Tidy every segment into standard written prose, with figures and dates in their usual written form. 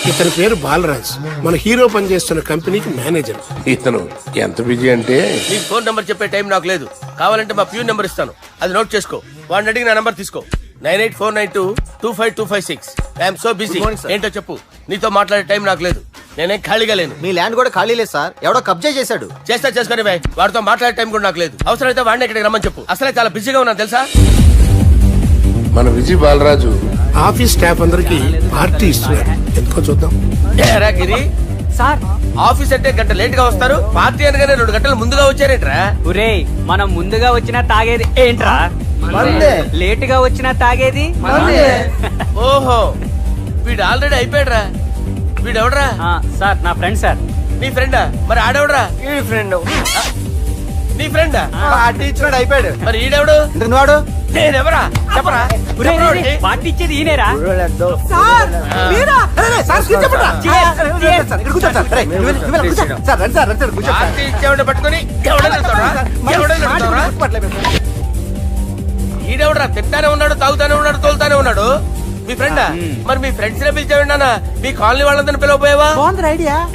ఇతని పేరు బాలరాజ్, మన హీరో పనిచేస్తున్న కంపెనీకి మేనేజర్. ఇతను ఎంత బిజీ అంటే నీకు ఫోన్ నంబర్ చెప్పే టైం నాకు లేదు. కావాలంటే మా ప్యూన్ నెంబర్ ఇస్తాను, అది నోట్ చేసుకో. వాడిని అడిగి నా నంబర్ తీసుకో. 9849225256. I'm so busy. ఏంటో చెప్పు. నీతో మాట్లాడే టైం నాకు లేదు, నేనేం ఖాళీగా లేను. మీ ల్యాండ్ కూడా ఖాళీ లేదు సార్, ఎవడో కబ్జా చేశాడు. చేస్తా చేసుకుని బాయ్, వాడితో మాట్లాడే టైం కూడా నాకు లేదు. అవసరమైతే వాడిని ఇక్కడికి రమ్మని చెప్పు. అసలే చాలా బిజీగా ఉన్నాను తెలుసా. మన విజయ్ బాలరాజు ఆఫీస్ స్టాఫ్ అందరికి పార్టీ ఇస్తున్నాడు, ఎందుకో చూద్దాం. ఏరా గిరి సార్, ఆఫీస్ అంటే గంట లేట్ గా వస్తారు, పార్టీ అనగానే 2 గంటలు ముందుగా వచ్చారేంట్రా? ఒరే మనం ముందుగా వచ్చినా తాగేది ఏంట్రా? లేట్ గా వచ్చినా తాగేది. ఓహో, వీడు ఆల్రెడీ అయిపోయాడురా. వీడెవడరా? సార్ నా ఫ్రెండ్ సార్. నీ ఫ్రెండా? మరి ఆడెవడరా? ఈ ఫ్రెండ్. నీ ఫ్రెండా? పార్టీ ఇచ్చినాడు, అయిపోయాడు. మరి ఈడెవడు? వాడు నేనెవరా చెప్పరా? పార్టీ ఇచ్చేది ఈనేరా? పార్టీ ఇచ్చేవాడిని పట్టుకొని ఈడెవడరా? తింటానే ఉన్నాడు, తాగుతానే ఉన్నాడు, తోలుతానే ఉన్నాడు. మీ ఫ్రెండా? మరి మీ ఫ్రెండ్స్ నే పిలిచేవాడినా? మీ కాలనీ వాళ్ళందరినీ పిలవపోయావా?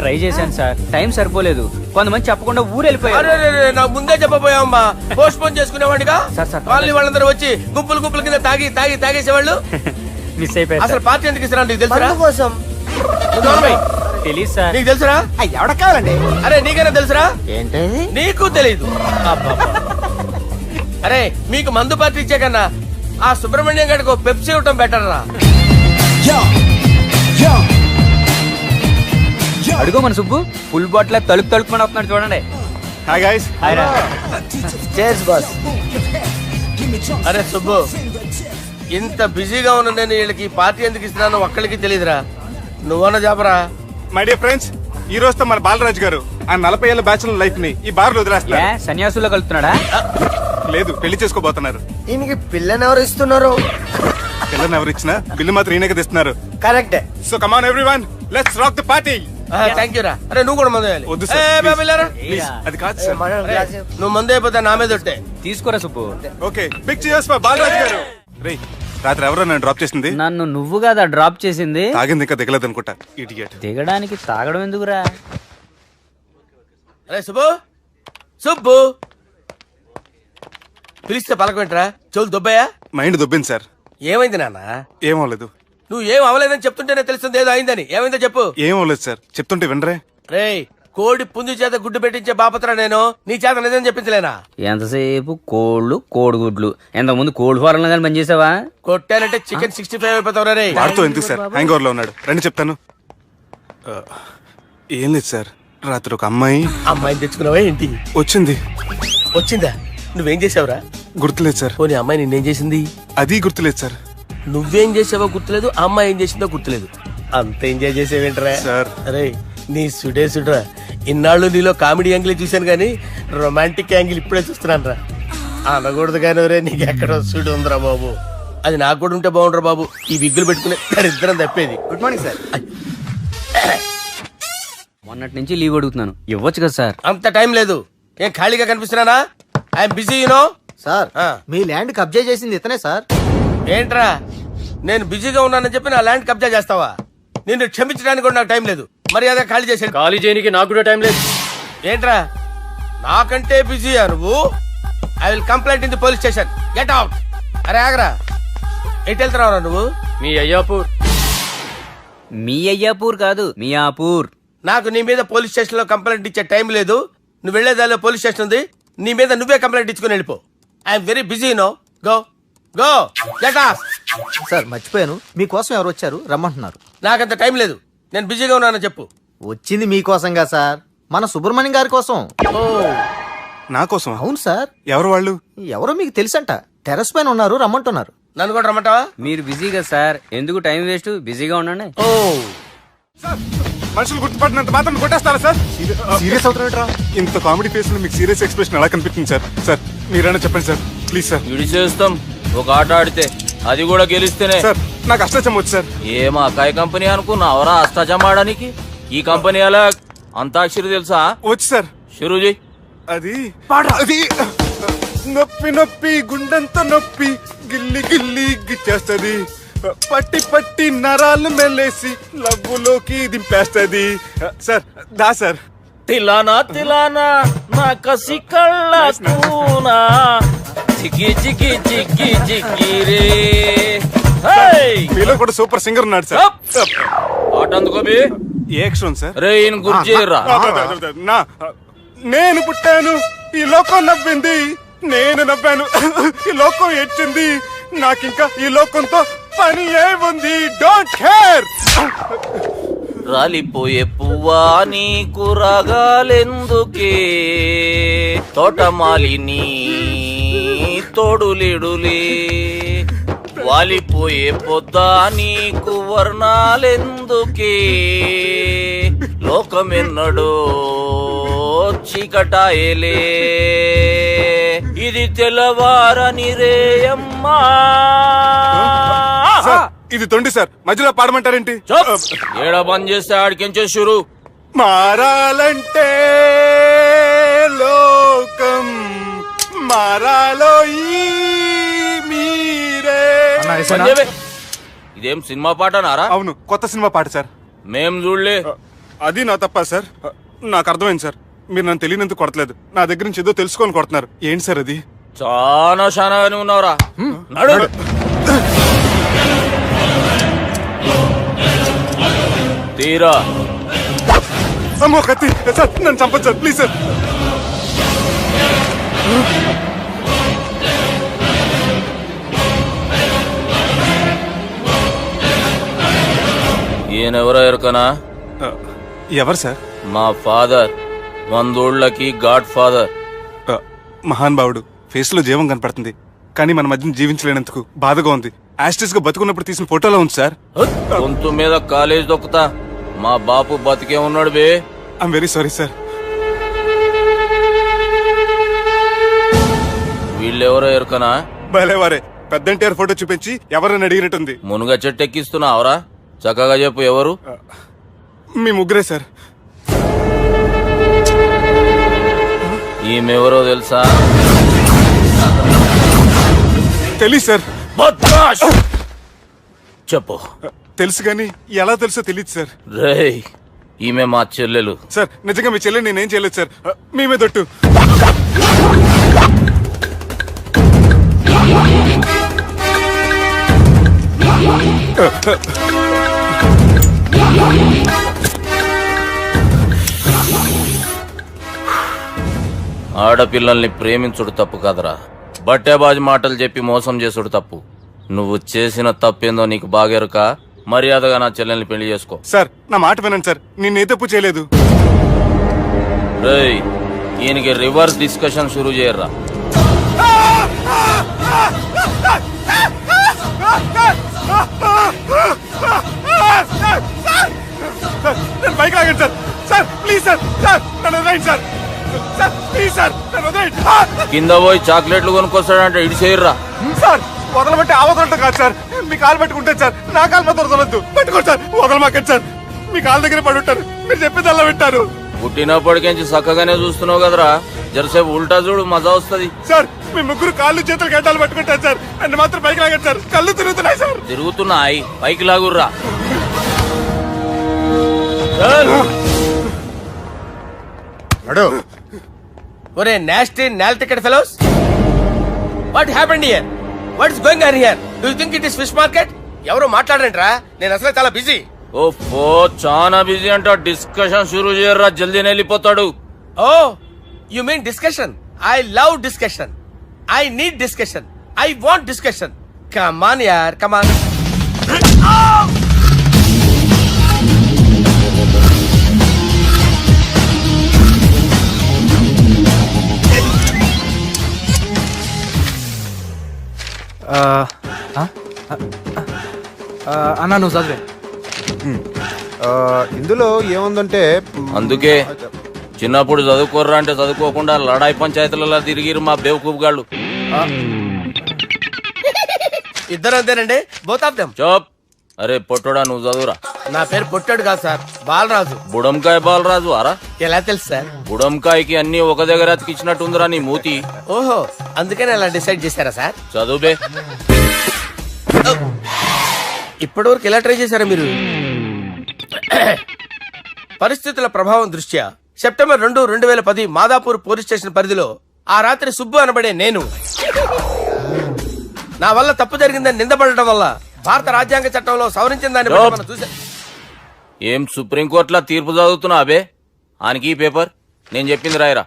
ట్రై చేశాను సార్, టైం సరిపోలేదు. కొంతమంది చెప్పకుండా ఊరు వెళ్ళిపోయారు. నాకు ముందే చెప్పపోయావమ్మా, పోస్ట్ పోన్ చేసుకునేవాడిగా. సార్, కాలనీ వాళ్ళందరూ వచ్చి గుంపులు గుంపుల కింద తాగేసేవాళ్ళు. మిస్ అయిపోయారు. అసలు పార్టీ ఎందుకు ఇస్తున్నా నీకు తెలుసురా? కోసం తెలీదు సార్. నీకు తెలుసురా? ఎవడ కావాలండి? అరే నీకైనా తెలుసురా? ఏంటి నీకు తెలీదు? అరే మీకు మందు పార్టీ ఇచ్చే కన్నా ఆ సుబ్రహ్మణ్యం గారికి పెప్సీ ఇవ్వటం బెటర్ రా. అడుగు మన సుబ్బు ఫుల్ బాటిల్ తలుపుకొని వస్తున్నాడు చూడండి. Hi guys. హాయ్ రా. Chairs boss. అరే సుబ్బు, ఇంత బిజీగా ఉన్న నేను వీళ్ళకి పార్టీ ఎందుకు ఇస్తున్నాను ఒక్కడికి తెలియదురా. నువ్వన్న చెప్పరా? మై డియర్ ఫ్రెండ్స్, ఈ రోజుతో మన బాలరాజు గారు ఆ 40 ఏళ్ల బ్యాచులర్ లైఫ్ ని ఈ బార్ లో వదిలేస్తున్నారు. సన్యాసుల్లో కలుపుతున్నాడా? లేదు, పెళ్లి చేసుకోబోతున్నారు. ఈయనకి పిల్లని ఎవరు ఇస్తున్నారు? పిల్లని ఎవరు ఇచ్చినా బిల్లు మాత్రం ఈయనకి తెస్తున్నారు. కరెక్టే. So come on everyone, let's rock the party. Thank you రా. అరే నువ్వు కూడా మందు వేయాలి. వద్దు ఏ, సార్, బాబు వెళ్ళారా? ప్లీజ్. అది కాదు సార్. నువ్వు మందు అయిపోతే నా మీద ఒట్టే. తీసుకోరా Subbu. Okay, big cheers for Balaraju garu. రేయ్, రాత్రి ఎవరో నన్ను డ్రాప్ చేసింది? నన్ను నువ్వు కదా డ్రాప్ చేసింది. తాగింది ఇంకా దిగలేదు అనుకుంటా. ఇడియట్. దిగడానికి తాగడం ఎందుకురా? అరే సుబ్బు, సుబ్బు పిలిస్తే పలకమేంట్రా? చెవులు దొబ్బాయా? Mind దొబ్బింది sir. ఏమైంది నాన్న? ఏమవలేదు. నువ్వు ఏం అవ్వలేదని చెప్తుంటేనే తెలుస్తుంది ఏదో అయిందని. ఏమైందో చెప్పు. ఏమవలేదు సార్, చెప్తుంటే వినరే. రేయ్, కోడి పుంజు చేత గుడ్డు పెట్టించే బాపత్రా నేను. నీ చేత నిజం చెప్పించలేనా? ఎంతసేపు కోళ్ళు కోడిగుడ్లు. ఎంతకుముందు కోడి ఫారంలో కానీ పనిచేసావా? కొట్టానంటే చికెన్ 65 అయిపోతావు రే. వాడుతూ ఎందుకు సార్, హ్యాంగ్ ఓవర్ లో ఉన్నాడు. రండి చెప్తాను. ఏం లేదు సార్, రాత్రి ఒక అమ్మాయిని తెచ్చుకున్నావా ఏంటి? వచ్చిందా? నువ్వేం చేసావురా? గుర్తులేదు సార్. పోనీ అమ్మాయి నిన్నేం చేసింది? అది గుర్తులేదు సార్. నువ్వేం చేసావో గుర్తులేదు, ఆ అమ్మాయి ఏం చేసిందో గుర్తులేదు. అంత ఎంజాయ్ చేసేవేంట్రా సార్? అరే నీ సుడే సుడ్రా. ఇన్నాళ్ళు నీలో కామెడీ యాంగిల్ చూశాను కానీ రొమాంటిక్ యాంగిల్ ఇప్పుడే చూస్తున్నాను రా. అనకూడదు కానీ రే, నీకు ఎక్కడో సుడు ఉందిరా బాబు. అది నాకు కూడా ఉంటే బాగుండ్రా బాబు. ఈ విగ్గులు పెట్టుకునే ఇద్దరం తప్పేది. Good morning sir. మొన్నటి నుంచి లీవ్ అడుగుతున్నాను, ఇవ్వచ్చు కదా సార్? అంత టైం లేదు. ఏం ఖాళీగా కనిపిస్తున్నానా? I'm busy you know. సార్, మీ ల్యాండ్ కబ్జా చేసింది ఇతనే సార్. ఏంట్రా, నేను బిజీగా ఉన్నానని చెప్పి నా ల్యాండ్ కబ్జా చేస్తావా? నిన్ను క్షమించడానికి కూడా నాకు టైం లేదు. మరి అదే ఖాళీ చేసాడు. ఖాళీ చేయడానికి నాకు కూడా టైం లేదు. ఏంట్రా, నాకంటే బిజీయా నువ్వు? I will complaint in the police station. Get out. అరే ఆగరా, ఎటు వెళ్తున్నావురా నువ్వు? మీ అయ్యాపూర్. మీ అయ్యాపూర్ కాదు, మియాపూర్. నాకు నీ మీద పోలీస్ స్టేషన్ లో కంప్లైంట్ ఇచ్చే టైం లేదు. నువ్వు వెళ్లేదాలో పోలీస్ స్టేషన్ ఉంది. నీ మీద నువ్వే కంప్లైంట్ ఇచ్చుకుని వెళ్ళిపో. I'm very busy no. Go go get off. Sir మర్చిపోయాను, మీకోసం ఎవరు వచ్చారు, రమ్మంటున్నారు. నాకంత టైం లేదు, నేను బిజీగా ఉన్నానని చెప్పు. వచ్చింది మీకోసంగా సార్, మన సుబ్రహ్మణ్యం గారి కోసం. ఓ, నా కోసం? అవును సార్. ఎవరు వాళ్ళు? ఎవరో మీకు తెలుసంట, టెర్రస్ పైన ఉన్నారు, రమ్మంటున్నారు. నన్ను కూడా రమ్మంటావా? మీరు బిజీ కదా సార్, ఎందుకు టైం వేస్ట్, బిజీగా ఉండండి. ఓ, మనుషులు గుర్తుపట్టినంత మాత్రం కొట్టేస్తారా సార్? సీరియస్ అవుతారా? ఇంత కామెడీ ఫేస్ లో మీకు సీరియస్ ఎక్స్ప్రెషన్ ఎలా కనిపిస్తుంది సార్? సార్ మీరైనా చెప్పండి సార్, ప్లీజ్ సార్. చేస్తాం ఒక ఆట ఆడితే, అది కూడా గెలిస్తేనే. సార్ నాకు అష్టాచం వచ్చు సార్. ఏం అకాయ కంపెనీ అనుకున్నావరా అష్టాచం ఆడడానికి? ఈ కంపెనీ అలా అంతాక్షరి తెలుసా? వచ్చు సార్. షురూ చేయి. అది నొప్పి నొప్పి గుండెంత నొప్పి గిల్లి గిల్లి గిచ్చేస్తది, పట్టి పట్టి నరాలు మెల్లేసి లవ్వులోకి దింపేస్తది. సార్ దా సార్. తిలానా తిలానా నా కసి కళ్ళ కూనా జిగి జిగి జిగి జిగి రే. మీలో కూడా సూపర్ సింగర్ ఉన్నాడు సార్. పాట అందుకోబి ఏ అక్షరం సార్? రే ఈయన గుర్జేరా. నా నేను పుట్టాను ఈ లోకం నవ్వింది, నేను నవ్వాను ఈ లోకం ఏడ్చింది, నాకింకా ఈ లోకంతో పని ఏముంది, డోంట్ కేర్. రాలిపోయే పువ్వా నీకు రాగాలెందుకే, తోటమాలిని తోడులిడులే, వాలిపోయే పొద్దా నీకు వర్ణాలెందుకే, లోకమెన్నడో చీకటాయలే, ఇది తెల్లవారని రేయమ్మా. సార్, ఇది తొండి సార్, మధ్యలో పాడమంటారేంటి? ఏడా బంద్ చేస్తే ఆడికించే షురు. మారాలంటే లోకం మారాలో ఈ మీరే. ఇదేం సినిమా పాట నారా? అవును, కొత్త సినిమా పాట సార్. మేం చూడలే. అది నా తప్ప సార్. నాకు అర్థమైంది సార్, మీరు నన్ను తెలియనందుకు కొడతలేదు, నా దగ్గర నుంచి ఏదో తెలుసుకొని కొడుతున్నారు. ఏంటి సార్ అది? చాలా శానాగానే ఉన్నావురా. నడు. తీరా. అమ్మో కత్తి సార్, నన్ను చంపదు సార్, ప్లీజ్ సార్. ఈయనెవరో ఎరకనా? ఎవరు సార్? మా ఫాదర్, 100 ఊళ్ళకి గాడ్ ఫాదర్. మహాన్ భావుడు, ఫేస్ లో జీవం కనపడుతుంది, కానీ మన మధ్యన జీవించలేనందుకు బాధగా ఉంది. యాస్టిస్ గా బతుకున్నప్పుడు తీసిన ఫోటోలో ఉంది సార్. గొంతు మీద కాలేజ్ దొక్కుతా. మా బాపు బతికే ఉన్నాడు బే. I'm very sorry sir. వీళ్ళెవరో ఎరకనా? భలేవారే, పెద్ద ఎన్టీఆర్ ఫోటో చూపించి ఎవరని అడిగినట్టుంది. మునుగ చెట్టు ఎక్కిస్తున్నావురా? చక్కగా చెప్పు ఎవరు? మీ ముగ్గురే సార్. ఈమెవరో తెలుసా? తెలీదు సార్. బద్మాష్! చెప్పు. తెలుసు కానీ ఎలా తెలుసో తెలియదు సార్. రేయ్, ఈమె మా చెల్లెలు. సార్ నిజంగా మీ చెల్లెని నేనేం చేయలేదు సార్, మీ మీద ఒట్టు. ఆడపిల్లల్ని ప్రేమించుడు తప్పు కాదురా, బట్టేబాజు మాటలు చెప్పి మోసం చేసుడు తప్పు. నువ్వు చేసిన తప్పేందో నీకు బాగెరుక. మర్యాదగా నా చెల్లెల్ని పెళ్లి చేసుకో. సార్ నా మాట వినండి సార్, నేను ఏ తప్పు చేయలేదు. రేయ్, ఈయనకి రివర్స్ డిస్కషన్ షురూ చేయర్రా. నేను బైక్ లాగండి sir. Sir please sir, sir నన్ను వదిలేయండి సార్. సార్ ప్లీజ్ సార్, నన్ను వదిలేయండి. కింద పోయి చాక్లెట్లు కొనుక్కొస్తాడంటే ఇడి చేయర్రా. సార్ వదలబట్టి ఆ వదలటం కాదు సార్, మీ కాలు పట్టుకుంటే సార్, నా కాలు మాత్రం వదలొద్దు. పట్టుకోండి సార్, వదలమాకండి సార్. మీ కాలు దగ్గర పడి ఉంటారు, మీరు చెప్పేది అలా వింటారు. పుట్టినప్పటికేంచి చక్కగానే చూస్తున్నావు కదరా, జరసేపు ఉల్టా చూడు, మజా వస్తుంది. సార్ మీ ముగ్గురు కాళ్ళు చేతులు గడ్డాలు పట్టుకుంటారు సార్, నన్ను మాత్రం బైక్ లాగండి సార్, కళ్ళు తిరుగుతున్నాయి సార్. తిరుగుతున్నాయి, పైకి లాగుర్రా. ఒరే నాస్టీ నాల్ ticket fellows, what happened here? What is going on here? Do you think it is fish market? ఎవరు మాట్లాడండిరా, నేను అసలే చాలా బిజీ. ఓఫో, చాలా బిజీ అంట. డిస్కషన్ షురూ చేయర్రా, జల్దీ వెళ్ళిపోతాడు. Oh you mean discussion? I love discussion, I need discussion, I want discussion. Come on యార్, కమ్ ఆన్. అన్నా నువ్వు చదివే. ఇందులో ఏముందంటే అందుకే చిన్నప్పుడు చదువుకోర్రా అంటే చదువుకోకుండా లడాయి పంచాయతీలలో తిరిగిరు మా బేవకూపు గాళ్ళు. ఇద్దరు అంతేనండి, బోత్ ఆఫ్ దెమ్. చోప్. అరే పొట్టోడా, నువ్వు చదువురా. నా పేరు పొట్టాడు కాదు సార్, బాలరాజు. బుడంకాయ బాలరాజు అరా? ఎలా తెలుసు సార్? బుడంకాయకి అన్ని ఒక దగ్గర అతికిచ్చినట్టుందిరా నీ మూతి. ఓహో, అందుకని అలా డిసైడ్ చేశారా సార్? చదువుబే. ఇప్పటి వరకు ఎలా ట్రై చేశారా మీరు? పరిస్థితుల ప్రభావం దృష్ట్యా సెప్టెంబర్ 2, 2010 మాదాపూర్ పోలీస్ స్టేషన్ పరిధిలో ఆ రాత్రి సుబ్బు అనబడే నేను నా వల్ల తప్పు జరిగిందని నిందపడటం వల్ల భారత రాజ్యాంగ చట్టంలో సవరించిన దాన్ని బట్టి మనం చూసా. ఏం సుప్రీంకోర్టులో తీర్పు చదువుతున్నా అబే? ఆనికి ఈ పేపర్ నేను చెప్పింది రాయరా.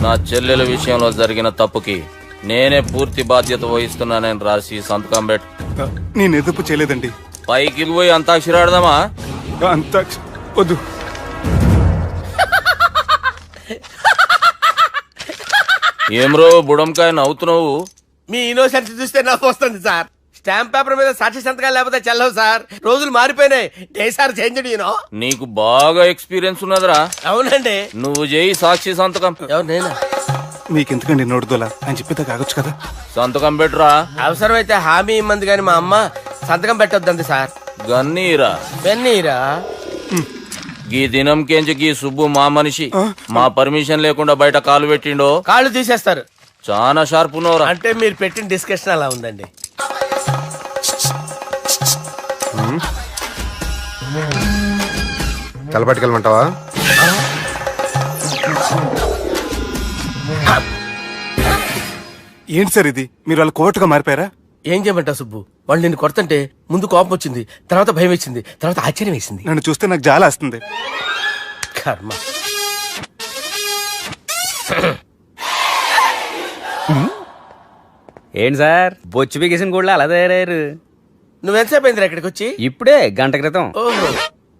నా చెల్లెల విషయంలో జరిగిన తప్పుకి నేనే పూర్తి బాధ్యత వహిస్తున్నానని రాసి సంతకం పెట్టు. నేను ఎదుపు చేయలేదండి. పైకి పోయి అంతాక్షరి ఆడదామా? అంత వద్దు. ఏమ్రో బుడంకాయ నవ్వుతున్నావు? మీ ఇన్నోసెన్స్ చూస్తే నవ్వు వస్తుంది సార్. స్టాంప్ పేపర్ మీద సాక్షి సంతకాలు లేకపోతే చెల్లవు సార్. రోజులు మారిపోయినాయి. Day sir change you know. నీకు బాగా ఎక్స్పీరియన్స్ ఉన్నదిరా. అవునండి. నువ్వు చేయి సాక్షి సంతకం. ఎవరు నేనా? మీకెందుకండి నోడుదోలా అని చెప్పేదా కాగొచ్చు కదా. సంతకం పెట్టురా. అవసరమైతే హామీ ఇమ్మంది కానీ మా అమ్మ సంతకం పెట్టొద్దండి సార్. గన్నీరా వెన్నీరా? గీ దినంకేంచి గీ సుబ్బు మా మనిషి. మా పర్మిషన్ లేకుండా బయట కాలు పెట్టిండో కాళ్ళు తీసేస్తారు. చాలా షార్ప్ ఉన్నవరా. అంటే మీరు పెట్టిన డిస్కషన్ అలా ఉందండి. తలపట్టుకెళ్ళమంటావా? ఏంటి సార్ ఇది? మీరు వాళ్ళ కోర్టుగా మారిపోయారా? ఏం చేయమంటావు సుబ్బు? వాళ్ళు నిన్ను కొడుతుంటే ముందు కోపం వచ్చింది, తర్వాత భయం వేసింది, తర్వాత ఆశ్చర్యం వేసింది. నన్ను చూస్తే నాకు జాలి వస్తుంది. కర్మ. ఏంటి సార్ బొచ్చు బిగేసిన కూడా అలా తయారయ్యారు? నువ్వెంతసేపు అయిందిరా ఇక్కడికి వచ్చి? ఇప్పుడే గంట క్రితం. ఓహో,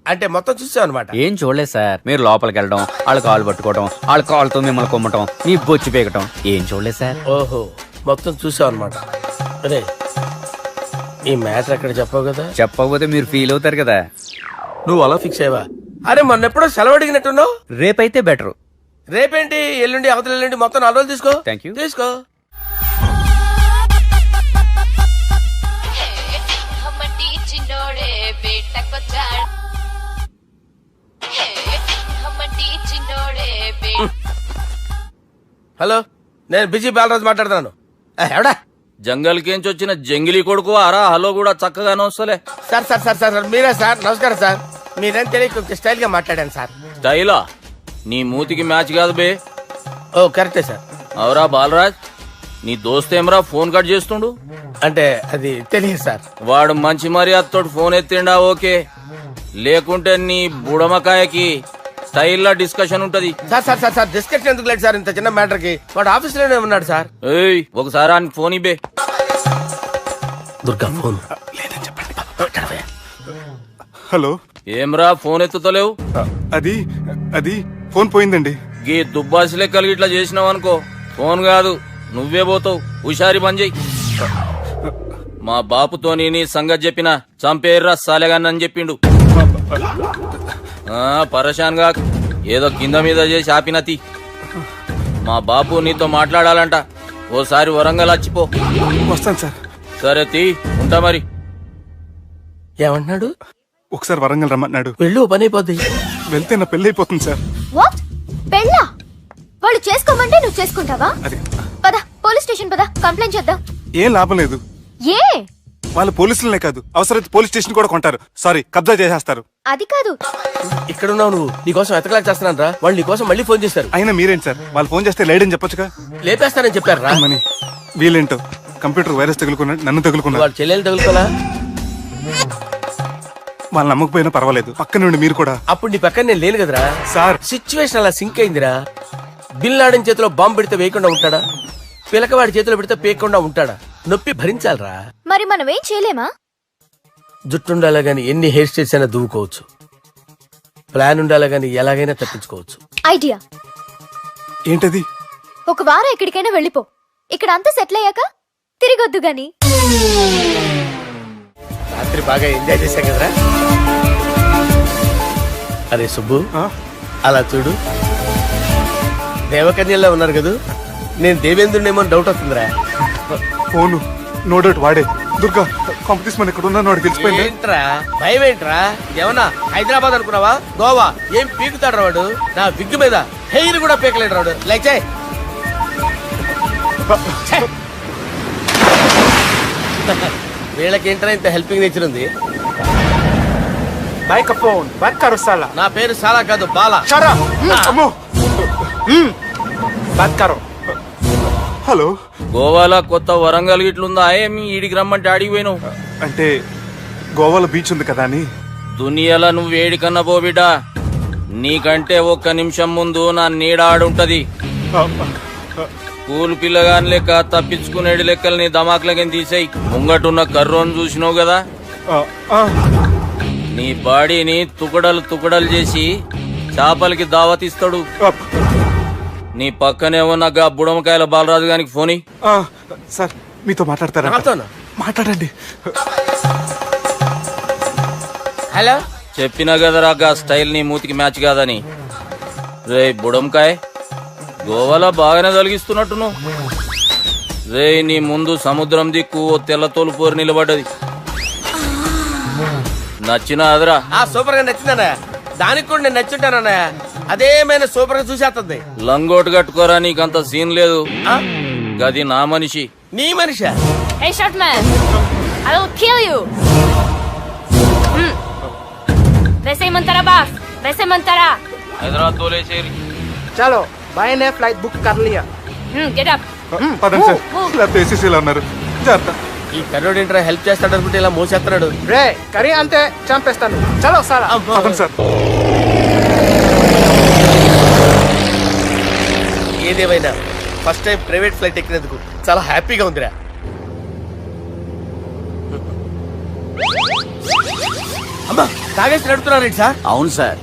అంటే మొత్తం చూసావు అనమాట. ఏం చూడలేదు సార్. మీరు లోపలికి వెళ్ళడం, వాళ్ళ కాళ్ళు పట్టుకోవడం, వాళ్ళ కాళ్ళతో మిమ్మల్ని కొమ్మటం, మీ బొచ్చు పీకటం ఏం చూడలేదు సార్. ఓహో, మొత్తం చూసావు అనమాట. అరే, ఈ మ్యాటర్ అక్కడ చెప్పావు కదా. చెప్పకపోతే మీరు ఫీల్ అవుతారు కదా. నువ్వు అలా ఫిక్స్ అయ్యవా? అరే, మొన్నెప్పుడో సెలవు అడిగినట్టున్నావు. రేపైతే బెటర్. రేపేంటి, ఎల్లుండి, అవతల ఎల్లుండి, మొత్తం 4 రోజులు తీసుకో. Thank you. తీసుకో. హమ్మటి చిన్నోడే బేటకొచ్చాడు. హమ్మటి చిన్నోడే హలో, నేను బిజీ బాలరాజు మాట్లాడుతున్నాను. ఎవడా? జంగల్ కేంచి వచ్చిన జంగిలీ కొడుకు అరా. హలో కూడా చక్కగానే వస్తలే. సార్ సార్ సార్ సార్ మీరే సార్. నమస్కారం సార్. మీరేం తెలియక కొంచెం స్టైల్ గా మాట్లాడాను సార్. స్టైలా? నీ మూతికి మ్యాచ్ కాదు బే. ఓ కరెక్టే సార్. అవరా బాలరాజ్, నీ దోస్త్ ఏమరా ఫోన్ కట్ చేస్తుండు? అంటే అది తెలియదు సార్. వాడు మంచి మర్యాదతో ఫోన్ ఎత్తిండా ఓకే, లేకుంటే నీ బుడమకాయకి స్టైల్లో డిస్కషన్ ఉంటది. Sir sir sir sir discussion ఎందుకు లేదు సార్? ఇంత చిన్న మ్యాటర్ కి వాడు ఆఫీస్ లోనే ఉన్నాడు సార్. ఏయ్, ఒకసారి ఆయనకి ఫోన్ ఇబ్బే. దుర్గా ఫోన్. లేదని చెప్పండి. హలో. ఏమ్రా ఫోన్ ఎత్తుతలేవు? అది అది ఫోన్ పోయిందండి. గీ దుబ్బాసి లెక్కలు ఇట్లా చేసినావు అనుకో, ఫోన్ కాదు నువ్వే పోతావు. హుషారి పని చెయ్యి. మా బాపుతో నీ సంగతి చెప్పిన చంపేర్రా సాలెగాన్ని చెప్పిండు. పరేషాన్ గా ఏదో కింద మీద చేసి ఆపినతి. మా బాపు నీతో మాట్లాడాలంట. ఓసారి వరంగల్ వచ్చిపో. వస్తాను సార్. సరే తీ, ఉంటా మరి. ఏమంటున్నాడు? ఒకసారి వరంగల్ రమ్మన్నాడు. వెళ్ళు, పని అయిపోద్ది. వెళ్తే నా పెళ్లి అయిపోతుంది సార్. వాట్? పెళ్ళా? వాళ్ళు చేసుకోమంటే నువ్వు చేసుకుంటావా? అది పద, పోలీస్ స్టేషన్ పద, కంప్లైంట్ చేద్దాం. ఏం లాభం లేదు. ఏ? వాళ్ళు పోలీసులనే కాదు, అవసరమైతే పోలీస్ స్టేషన్ కూడా కొంటారు. సారీ, కబ్జా చేసేస్తారు. అది కాదు. ఇక్కడ ఉన్నావు నువ్వు. నీకోసం ఎతకలేక చేస్తున్నాను రా. వాళ్ళు నీకోసం మళ్ళీ ఫోన్ చేశారు. అయినా మీరేంటి సార్, వాళ్ళు ఫోన్ చేస్తే లేడని చెప్పొచ్చుగా. లేపేస్తానని చెప్పారు రా. మని వీళ్ళేంటో కంప్యూటర్ వైరస్ తగులుకున్నాడు, నన్ను తగులుకున్నాడు. వాళ్ళ చెల్లెలు తగులుకోలా? వాళ్ళు నమ్మకపోయినా పర్వాలేదు, పక్క నుండి మీరు కూడా. అప్పుడు నీ పక్కన నేను లేను కదరా సార్. సిచ్యువేషన్ అలా సింక్ అయిందిరా. బిల్ లాడన్ చేతిలో బాంబు పెడితే వేయకుండా ఉంటాడా? పిలకవాడి చేతిలో పెడితే పేయకుండా ఉంటాడా? నొప్పి భరించాలరా. మరి మనం ఏం చేయలేమా? జుట్టుండాలా గాని ఎన్ని హెయిర్ స్టైల్స్ అయినా దువ్వుకోవచ్చు. ప్లాన్ ఉండాలా గాని ఎలాగైనా తప్పించుకోవచ్చు. ఐడియా ఏంటది? ఒక వారం ఎక్కడికైనా వెళ్ళిపో. ఇక్కడ అంతా సెటిల్ అయ్యాక తిరిగొద్దు గాని. రాత్రి బాగా ఎంజాయ్ చేశాం కదరా. అరే సుబ్బు, అలా చూడు. దేవకన్యల్లో ఉన్నారు కదూ. నేను దేవేంద్రుడేమో డౌట్ వస్తుందిరా. ఫోను నో డౌట్ వాడే. దుర్గా కాంపిటీషన్ మన ఇక్కడ ఉన్నాను వాడు తెలిసిపోయింది. ఏంట్రా భయం ఏంట్రా? ఏమన్నా హైదరాబాద్ అనుకున్నావా? గోవా ఏం పీకుతాడు వాడు? నా విగ్గు మీద హెయిర్ కూడా పీకలేడు వాడు. లైక్ చేయి. వీళ్ళకి ఏంట్రా ఇంత హెల్పింగ్ నేచర్ ఉంది? బైక్ ఫోన్ బైక్ కరుస్తాలా నా పేరు సాలా కాదు, బాలా. చరా అమ్మో బాత్ కరో. హలో, గోవాలో కొత్త వరంగల్ గిట్లుందా ఏమి? ఈడికి రమ్మంటే ఆడికి పోయినావు. అంటే గోవాలో బీచ్ ఉంది కదా అని. దునియాలో నువ్వు వేడికన్నా పో బిడ్డ. నీకంటే ఒక్క నిమిషం ముందు నా నీడ ఆడుంటది. స్కూల్ పిల్లగాని లెక్క తప్పించుకునేడు లెక్కలు నీ దమాకులకి తీసేయి. ముంగటున్న కర్రోని చూసినావు కదా, నీ బాడీని తుకడలు తుకడలు చేసి చేపలకి దావతిస్తాడు. నీ పక్కనే ఉన్న గా బుడమకాయల బాలరాజు గారికి ఫోన్ ఇయ్యి. సార్ మీతో మాట్లాడతారా? నాతోనా? మాట్లాడండి. హలో, చెప్పినా కదరా గా స్టైల్ నీ మూతికి మ్యాచ్ కాదని. రే బుడంకాయ్, గోవాలో బాగానే తొలగిస్తున్నట్టు నువ్వు. రే నీ ముందు సముద్రం దిక్కు ఓ తెల్ల తోలు పోరు నిలబడ్డది. నచ్చిన అదరా? సూపర్ గా నచ్చిందన్నయ్య. దానికి కూడా నేను నచ్చుంటానన్నయ్య. అదేమైనా సూపర్ గా చూసేస్తుంది. లంగోటు కట్టుకోరా, నీకంత సీన్ లేదు. గది నా మనిషి. నీ Manisha? Hey, short man! I will kill you! वैसे ही मंतरा बास, वैसे मंतरा. హైదరాబాద్ తోలేసేరి. चलो भाई ने फ्लाइट बुक कर लिया. Get up. పదండి సార్, లేకపోతే ఏసీసీలో ఉన్నారు. జాగ్రత్త. ఈ కర్రోడు ఏంట్రా హెల్ప్ చేస్తాడు అనుకుంటే ఇలా మోసేస్తున్నాడు. రే కరీ అంతే చంపేస్తాను. చలో సారా. పదండి సార్. ఏదేమైనా ఫస్ట్ టైం ప్రైవేట్ ఫ్లైట్ ఎక్కినందుకు చాలా హ్యాపీగా ఉందిరా. అమ్మా తాగేసి నడుపుతున్నారేంటి సార్? అవును సార్,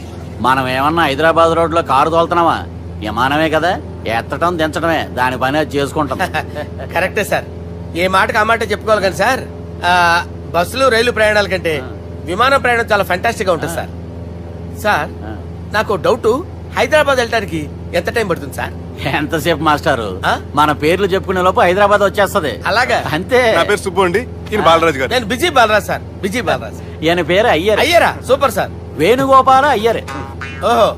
మనం ఏమన్నా హైదరాబాద్ రోడ్ లో కారు తోలుతున్నామా? విమానమే కదా, ఎత్తటం దించడమే దాని పని అది చేసుకుంటాం. కరెక్టే సార్. ఏ మాటకు ఆ మాట చెప్పుకోవాలి కానీ సార్, బస్సులు రైలు ప్రయాణాల కంటే విమానం ప్రయాణం చాలా ఫెంటాస్టిక్ గా ఉంటుంది సార్. సార్ నాకు డౌట్, హైదరాబాద్ వెళ్ళడానికి ఎంత టైం పడుతుంది సార్? ఎంతసేపు మాస్టారు, ఆ? మన పేర్లు చెప్పుకునే లోపు హైదరాబాద్ వచ్చేస్తది. అలాగా? అంతే. నా పేరు సుబ్బు అండి, ఈయన బాలరాజు గారు. నేను busy Balaraj sir. Busy Balaraj. ఈయన పేరు అయ్యర్. అయ్యారా? Super sir. వేణుగోపాల అయ్యర్. ఓహో,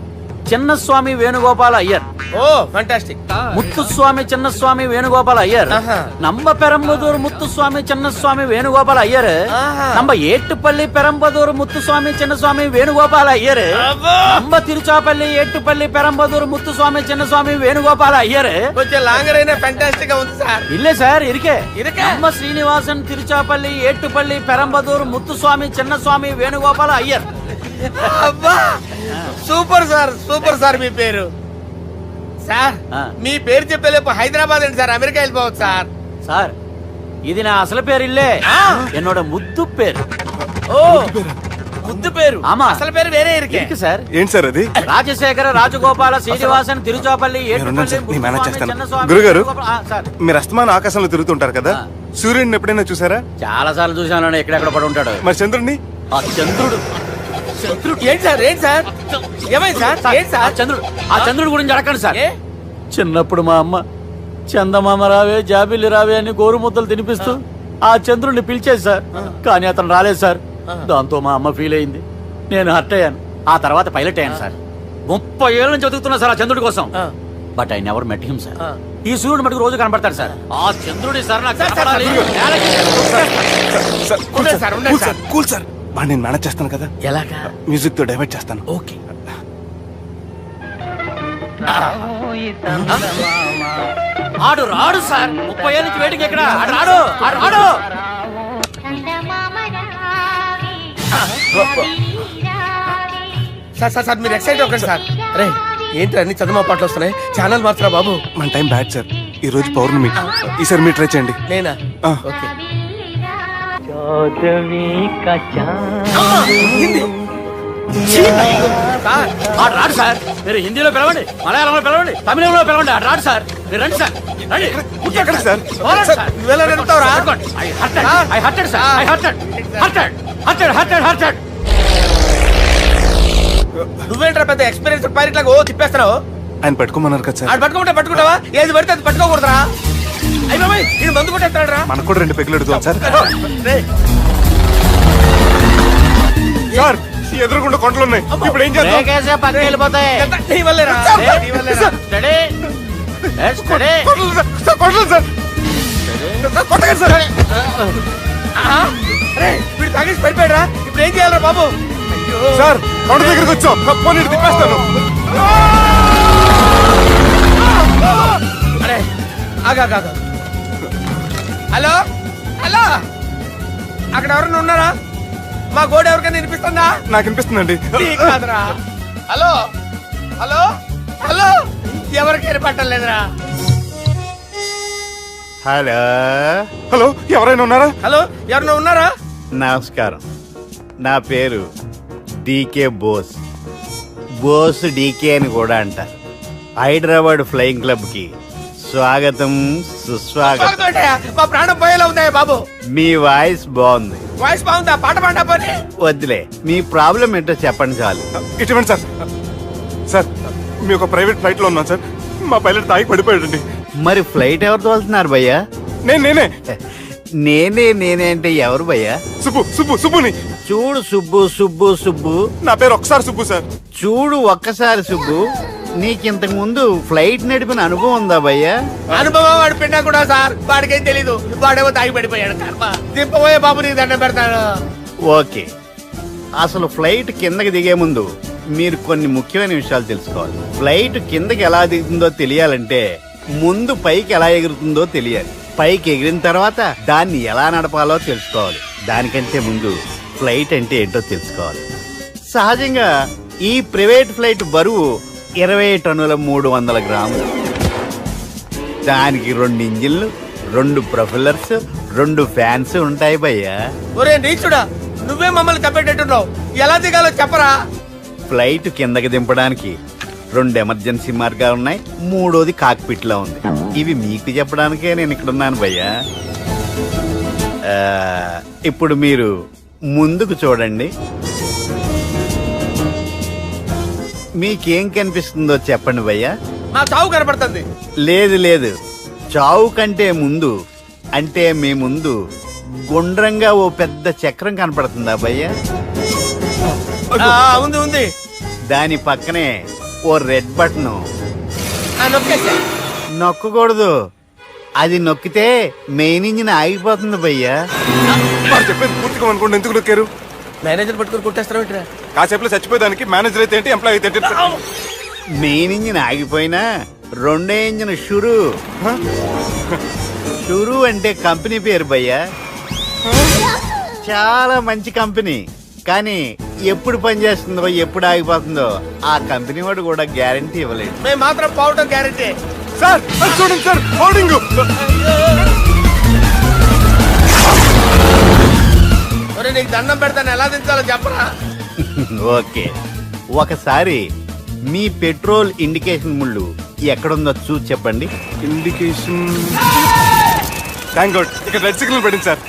చిన్నస్వామి వేణుగోపాల అయ్యర్. Oh fantastic. ముత్తుస్వామి చిన్నస్వామి వేణుగోపాల అయ్యర్. ఆహా. నంబ పెరంబదూరు ముత్తుస్వామి చిన్నస్వామి వేణుగోపాల అయ్యర్. ఆహా. నంబ ఏట్టుపల్లి పెరంబదూరు ముత్తుస్వామి చిన్నస్వామి వేణుగోపాల అయ్యర్. అబ్బో! నంబ తిరుచాపల్లి ఏట్టుపల్లి పెరంబదూరు ముత్తుస్వామి చిన్నస్వామి వేణుగోపాల అయ్యర్. కొంచెం లాంగర్ అయినా ఫంటాస్టిక్ గా ఉంది సార్. ఇల్లే సార్, ఇరికే. ఇరికే? నంబ శ్రీనివాసన్ తిరుచాపల్లి ఏట్టుపల్లి పెరంబదూరు ముత్తుస్వామి చిన్నస్వామి వేణుగోపాల అయ్యర్. అబ్బా సూపర్ సార్, సూపర్ సార్. మీ పేరు సార్, ఆ. మీ పేరు చెప్పేలేపు హైదరాబాద్ అండి సార్, అమెరికా వెళ్ళిపోవచ్చు సార్. సార్ ఇది నా అసలు పేరు ఇల్లే, ఆ. ఎన్నోడ ముద్దు పేరు. ఓ ముద్దు పేరు. ఆమా. అసలు పేరు వేరే ఇరికే. ఇరికి సార్. ఏంటి సార్ అది? రాజశేఖర రాజగోపాల శ్రీనివాసన్ తిరుచాపల్లి ఉన్నాను సార్, నేను మేనేజ్ చేస్తాను. చిన్నస్వామి గురుగారు, వేణుగోపాల- ఆ, సార్ మీరు అస్తమానం ఆకాశంలో తిరుగుతుంటారు కదా, సూర్యుడిని ఎప్పుడైనా చూసారా? చాలా సార్లు చూసాను, ఎక్కడెక్కడ పడి ఉంటాడు. మరి చంద్రుడిని? ఆ చంద్రుడు. ఏంటి సార్? ఏంటి సార్? ఏమైంది సార్? ఏంటి ఆ సార్? చంద్రుడు, ఆ చంద్రుడు గురించి అడగండి సార్. ఏ? చిన్నప్పుడు మా అమ్మ చందమామ రావే జాబిల్లి రావే అని గోరు ముద్దలు తినిపిస్తూ ఆ చంద్రుడిని పిలిచేది సార్, కానీ అతను రాలేదు సార్. దాంతో మా అమ్మ ఫీల్ అయింది, నేను హర్ట్ అయ్యాను. ఆ తర్వాత పైలట్ అయ్యాను సార్. 30 ఏళ్ళ నుంచి చదువుతున్నా సార్ ఆ చంద్రుడి కోసం. But I never met him sir. ఈ సూర్యుడు మటుకు రోజు కనబడతాడు సార్. ఆ చంద్రుడి సార్ నాకు కనపడాలి. సార్, కూల్ ఉండండి సార్, ఉండండి సార్, కూల్ సార్. వాడిని నేను మేనేజ్ చేస్తాను కదా, ఎలాగా? మ్యూజిక్ తో డైవర్ట్ చేస్తాను. ఓకే. ఆడు రాడు సార్, 30 ఏళ్ళ నుంచి వేటికి ఎక్కడ ఆడు రాడు, ఆడు రాడు. సార్ సార్ సార్ మీరు ఎక్సైట్ అవ్వకండి సార్. రే ఏంటి అన్ని చదువు పాటలు వస్తున్నాయి, ఛానల్ మార్చరా బాబు. మన టైం బ్యాడ్ సార్, ఈ రోజు పౌర్ణమి. ఈసారి మీరు ట్రై చేయండి. నేనా? ఆ. ఓకే. సార్ ఆడు రాడు సార్. మీరు హిందీలో పిలవండి, మలయాళంలో పిలవండి, తమిళంలో పిలవండి, ఆడు రాడు సార్. మీరు రండి సార్, రండి. ఎక్కడ సార్? పోరాడు సార్. నువ్వెలా నడుపుతావురా? I hurted, sir. I hurted. నువ్వేంట్రా పెద్ద ఎక్స్పీరియన్స్ పైరెట్ లాగా ఓ తిప్పేస్తున్నావు? ఆయన పెట్టుకోమన్నారు కదా సార్. ఆడు పట్టుకుంటే పట్టుకుంటావా? ఏది పడితే అది పట్టుకోకూడదురా. అయ్య బాబాయ్ ఇది మందు కొట్టేస్తాడు రా. మనకు కూడా 2 పెగ్గులు ఎడుతాం సార్. సార్ ఎదురుగుండా కొండలు ఉన్నాయి, ఇప్పుడు ఏం చేద్దాం? బ్రేకేసే పక్కకి వెళ్ళిపోతాయి. నీ వల్లేరా? నీ వల్లేరా? Study. Study. Kondalu sir, sir, Kondalu sir. Sir, కొట్టకండి సార్. అరే వీడు తాగేసి పడిపోయాడా? ఇప్పుడు ఏం చేయాలరా బాబు? అయ్యో సార్ కొండ దగ్గరికి వచ్చాం, పోనీ ఇటు తిప్పేస్తాను. అరే ఆగా. హలో హలో, అక్కడ ఎవరైనా ఉన్నారా? మా గోడ ఎవరికైనా వినిపిస్తుందా? నాకు అనిపిస్తుందండి. నీకు కాదురా. హలో హలో హలో, ఎవరికి వినపట్టలేదురా. హలో, హలో ఎవరైనా ఉన్నారా? హలో ఎవరైనా ఉన్నారా? నమస్కారం. నా పేరు డీకే బోస్. బోస్ డీకే అని కూడా అంటారు. హైదరాబాద్ ఫ్లయింగ్ క్లబ్ కి స్వాగతం, సుస్వాగతం. స్వాగతం ఏంటయ్యా? మా ప్రాణం పోయేలా ఉందయ్యా బాబు. మీ వాయిస్ బాగుంది. వాయిస్ బాగుందా? పాట పాడా పోనీ. వద్దులే, మీ ప్రాబ్లం ఏంటో చెప్పండి చాలు. ఇటువంటి సార్, సార్ మీ ఒక ప్రైవేట్ ఫ్లైట్ లో ఉన్నాం సార్. మా పైలట్ తాగి పడిపోయాడండి. మరి ఫ్లైట్ ఎవరితో వెళ్తున్నారు భయ్యా? నేనే నేనే అంటే ఎవరు భయ్యా? సుబ్బుని. చూడు సుబ్బు. నా పేరు ఒకసారి సుబ్బు సార్. చూడు ఒక్కసారి సుబ్బు, నీకింతకు ముందు ఫ్లైట్ నడిపిన అనుభవం ఉందా భయ్యా? అనుభవం వాడు పిన్నా కూడా సార్, వాడికేం తెలీదు. వాడేమో తాగి పడిపోయాడు. కర్మ. దింపబోయే బాబు నీకు దండం పెడతాను. ఓకే, అసలు ఫ్లైట్ కిందకి దిగే ముందు మీరు కొన్ని ముఖ్యమైన విషయాలు తెలుసుకోవాలి. ఫ్లైట్ కిందకి ఎలా దిగుతుందో తెలియాలంటే ముందు పైకి ఎలా ఎగురుతుందో తెలియాలి. పైకి ఎగిరిన తర్వాత దాన్ని ఎలా నడపాలో తెలుసుకోవాలి. దానికంటే ముందు ఫ్లైట్ అంటే ఏంటో తెలుసుకోవాలి. సహజంగా ఈ ప్రైవేట్ ఫ్లైట్ బరువు 20 టన్నుల 300 గ్రాములు. దానికి 2 ఇంజిన్లు, 2 ప్రొఫెల్లర్స్, 2 ఫ్యాన్స్ ఉంటాయి భయ్యా. ఒరే నీచుడా, నువ్వే మమ్మల్ని తప్పేటట్టున్నావు. ఎలా దిగాలో చెప్పరా? ఫ్లైట్ కిందకి దింపడానికి 2 ఎమర్జెన్సీ మార్గాలు ఉన్నాయి, 3వది కాక్పిట్ లో ఉంది. ఇవి మీకు చెప్పడానికే నేను ఇక్కడ ఉన్నాను భయ్యా. ఇప్పుడు మీరు ముందుకు చూడండి. మీకేం కనిపిస్తుందో చెప్పండి భయ్యా. మా చావు కనపడుతుంది. లేదు, చావు కంటే ముందు అంటే మీ ముందు గుండ్రంగా ఓ పెద్ద చక్రం కనపడుతుందా భయ్యా? ఉంది. దాని పక్కనే ఓ రెడ్ బటన్. నొక్కేసా. నొక్కకూడదు, అది నొక్కితే మెయిన్ ఇంజిన్ ఆగిపోతుంది భయ్యా. వారు చెప్పేది పూర్తిగా అనుకోండి, ఎందుకు నొక్కారు? మేనేజర్ పట్టుకుని కొట్టేస్తారా ఏంట్రా? కాసేపులో చచ్చిపోయేదానికి మేనేజర్ అయితే ఏంటి, ఎంప్లాయ్ అయితే ఏంటి? మెయిన్ ఇంజిన్ ఆగిపోయినా 2వ ఇంజిన్ షురు అంటే కంపెనీ పేరు భయ్యా. చాలా మంచి కంపెనీ, కానీ ఎప్పుడు పనిచేస్తుందో ఎప్పుడు ఆగిపోతుందో ఆ కంపెనీ వాడు కూడా గ్యారంటీ ఇవ్వలేదు. మేము మాత్రం పోవటం గ్యారెంటీ. సార్ అది చూడండి సార్, హోర్డింగ్. ఒరే నీకు దండం పెడతాను, ఎలా దించాలో చెప్పరా? ఓకే, ఒకసారి మీ పెట్రోల్ ఇండికేషన్ ముళ్ళు ఎక్కడుందో చూసి చెప్పండి. ఇండికేషన్. థ్యాంక్ గాడ్, ఇక్కడ రెడ్ సిగ్నల్ పడింది సార్.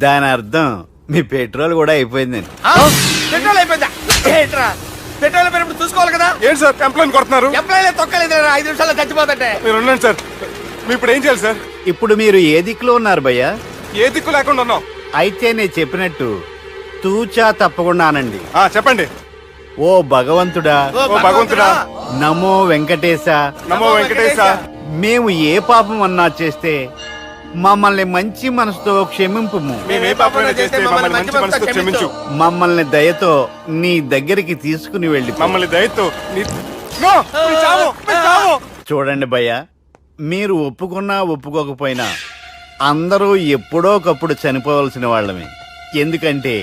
దాని అర్థం మీ పెట్రోల్ కూడా అయిపోయిందండి. పెట్రోల్ అయిపోయిందా? ఏంట్రా పెట్రోల్ అయిపోయినప్పుడు చూసుకోవాలి కదా. ఏంటి సార్ ఎంప్లాయ్ కొడుతున్నారు? ఎంప్లాయీలే తొక్కలేదు, 5 నిమిషాల్లో చచ్చిపోతుంటే. మీరు ఉండండి సార్. మీ ఇప్పుడు ఏం చేయాలి సార్? ఇప్పుడు మీరు ఏ దిక్కులో ఉన్నారు భయ్యా? ఏ దిక్కు లేకుండా ఉన్నాం. అయితే నేను చెప్పినట్టు తూచా తప్పకుండా అనండి. చెప్పండి. ఓ భగవంతుడా, ఓ భగవంతుడా, నమో వెంకటేశ, నమో వెంకటేశ. మేము ఏ పాపం అన్నా చేస్తే మమ్మల్ని మంచి మనసుతో క్షమింపుము. మేము ఏ పాపమైనా చేస్తే మమ్మల్ని మంచి మనసుతో క్షమించు. మమ్మల్ని దయతో నీ దగ్గరికి తీసుకుని వెళ్ళి మమ్మల్ని దయతో నో, మీ చావు, మీ చావు. చూడండి భయ్యా, మీరు ఒప్పుకున్నా ఒప్పుకోకపోయినా అందరూ ఎప్పుడో ఒకప్పుడు చనిపోవలసిన వాళ్ళమే. ఎందుకంటే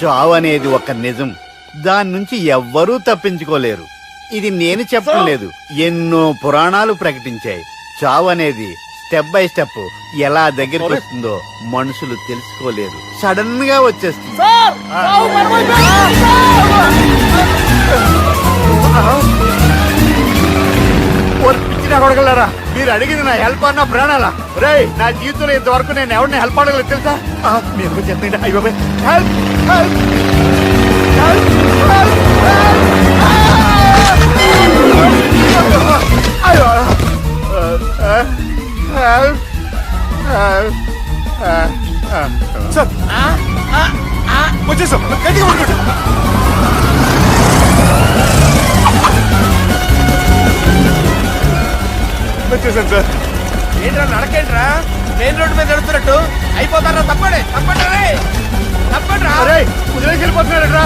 చావు అనేది ఒక నిజం, దాని నుంచి ఎవ్వరూ తప్పించుకోలేరు. ఇది నేను చెప్పడం లేదు, ఎన్నో పురాణాలు ప్రకటించాయి. చావు అనేది స్టెప్ బై స్టెప్ ఎలా దగ్గరికి వస్తుందో మనుషులు తెలుసుకోలేరు, సడన్ గా వచ్చేస్తుంది. కొడగలరా, మీరు అడిగింది నా హెల్ప్ అన్న ప్రాణాలా? రే, నా జీవితంలో ఇంతవరకు నేను ఎవరిని హెల్ప్ అడగలేదు తెలుసా? మీరు చెప్పండి. అయ్యో హెల్ప్ హెల్ప్ హెల్ప్ సార్ వచ్చేసాం గట్టిగా పట్టుకోండి. వచ్చేసాను సార్. ఏంట్రా నడకేంట్రా మెయిన్ రోడ్డు మీద నడుస్తున్నట్టు అయిపోతారా? తప్పండి తప్పండి రే తప్పండి రా. అరే కుదిరేసి వెళ్ళిపోతున్నాడట్రా.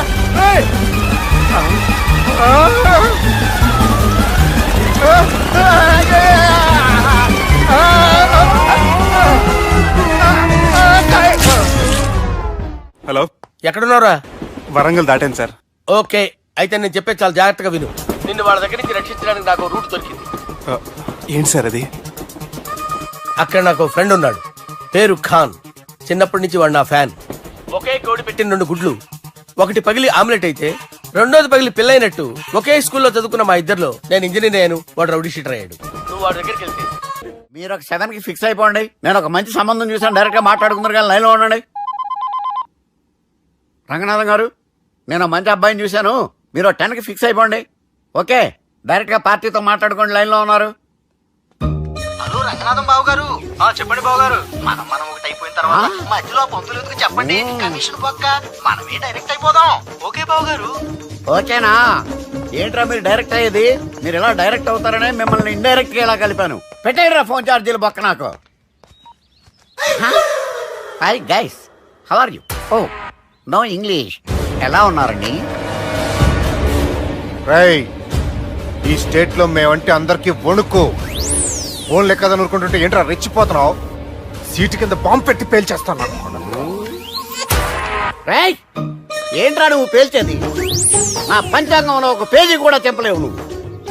హలో, ఎక్కడున్నారా? వరంగల్ దాటాను సార్. ఓకే, అయితే నేను చెప్పే చాలా జాగ్రత్తగా విను. నిన్ను వాళ్ళ దగ్గర నుంచి రక్షించడానికి నాకు రూట్ దొరికింది. ఏంటి సార్ అది? అక్కడ నాకు ఫ్రెండ్ ఉన్నాడు, పేరు ఖాన్. చిన్నప్పటి నుంచి వాడు నా ఫ్యాన్. ఒకే కోడి పెట్టిన 2 గుడ్లు, ఒకటి పగిలి ఆమ్లెట్ అయితే రెండోది పగిలి పిల్లైనట్టు ఒకే స్కూల్లో చదువుకున్న మా ఇద్దరిలో నేను ఇంజనీర్ అయ్యాను, వాడు రౌడీ షీటర్ అయ్యాడు. నువ్వు వాడి దగ్గరికి వెళ్తే మీరు ఒక 7కి ఫిక్స్ అయిపోండి. నేను ఒక మంచి సంబంధం చూసాను, డైరెక్ట్ గా మాట్లాడుకున్నారు కానీ లైన్లో ఉండండి. రంగనాథం గారు, నేను ఒక మంచి అబ్బాయిని చూశాను, మీరు 10కి ఫిక్స్ అయిపోండి. ఓకే, డైరెక్ట్ గా పార్టీతో మాట్లాడుకోండి, లైన్లో ఉన్నారు. హలో రంగనాథం బాబు గారు. చెప్పండి బాబు గారు. మనం ఒకటి అయిపోయిన తర్వాత మధ్యలో పంతులు ఎందుకు చెప్పండి, కమిషన్ పక్క మనమే డైరెక్ట్ అయిపోదాం. ఓకే బాబు గారు. ఓకేనా? ఏంట్రా మీరు డైరెక్ట్ అయ్యేది? మీరు ఇలా డైరెక్ట్ అవుతారనే మిమ్మల్ని ఇండైరెక్ట్ గా ఇలా కలిపాను. పెట్టేయరా ఫోన్ ఛార్జీలు బొక్క నాకు. Hi guys, how are you? Oh no English. ఎలా ఉన్నారండి? రేయ్, ఈ స్టేట్ లో మేమంటే అందరికి వణుకు. ఫోన్ లెక్క అనుకుంటుంటే ఏంట్రా రెచ్చిపోతున్నావు? సీటు కింద బాంబు పెట్టి పేల్చేస్తాను. రేయ్, ఏంట్రా నువ్వు పేల్చేది? నా పంచాంగంలో ఒక పేజీ కూడా చెప్పలేవు నువ్వు.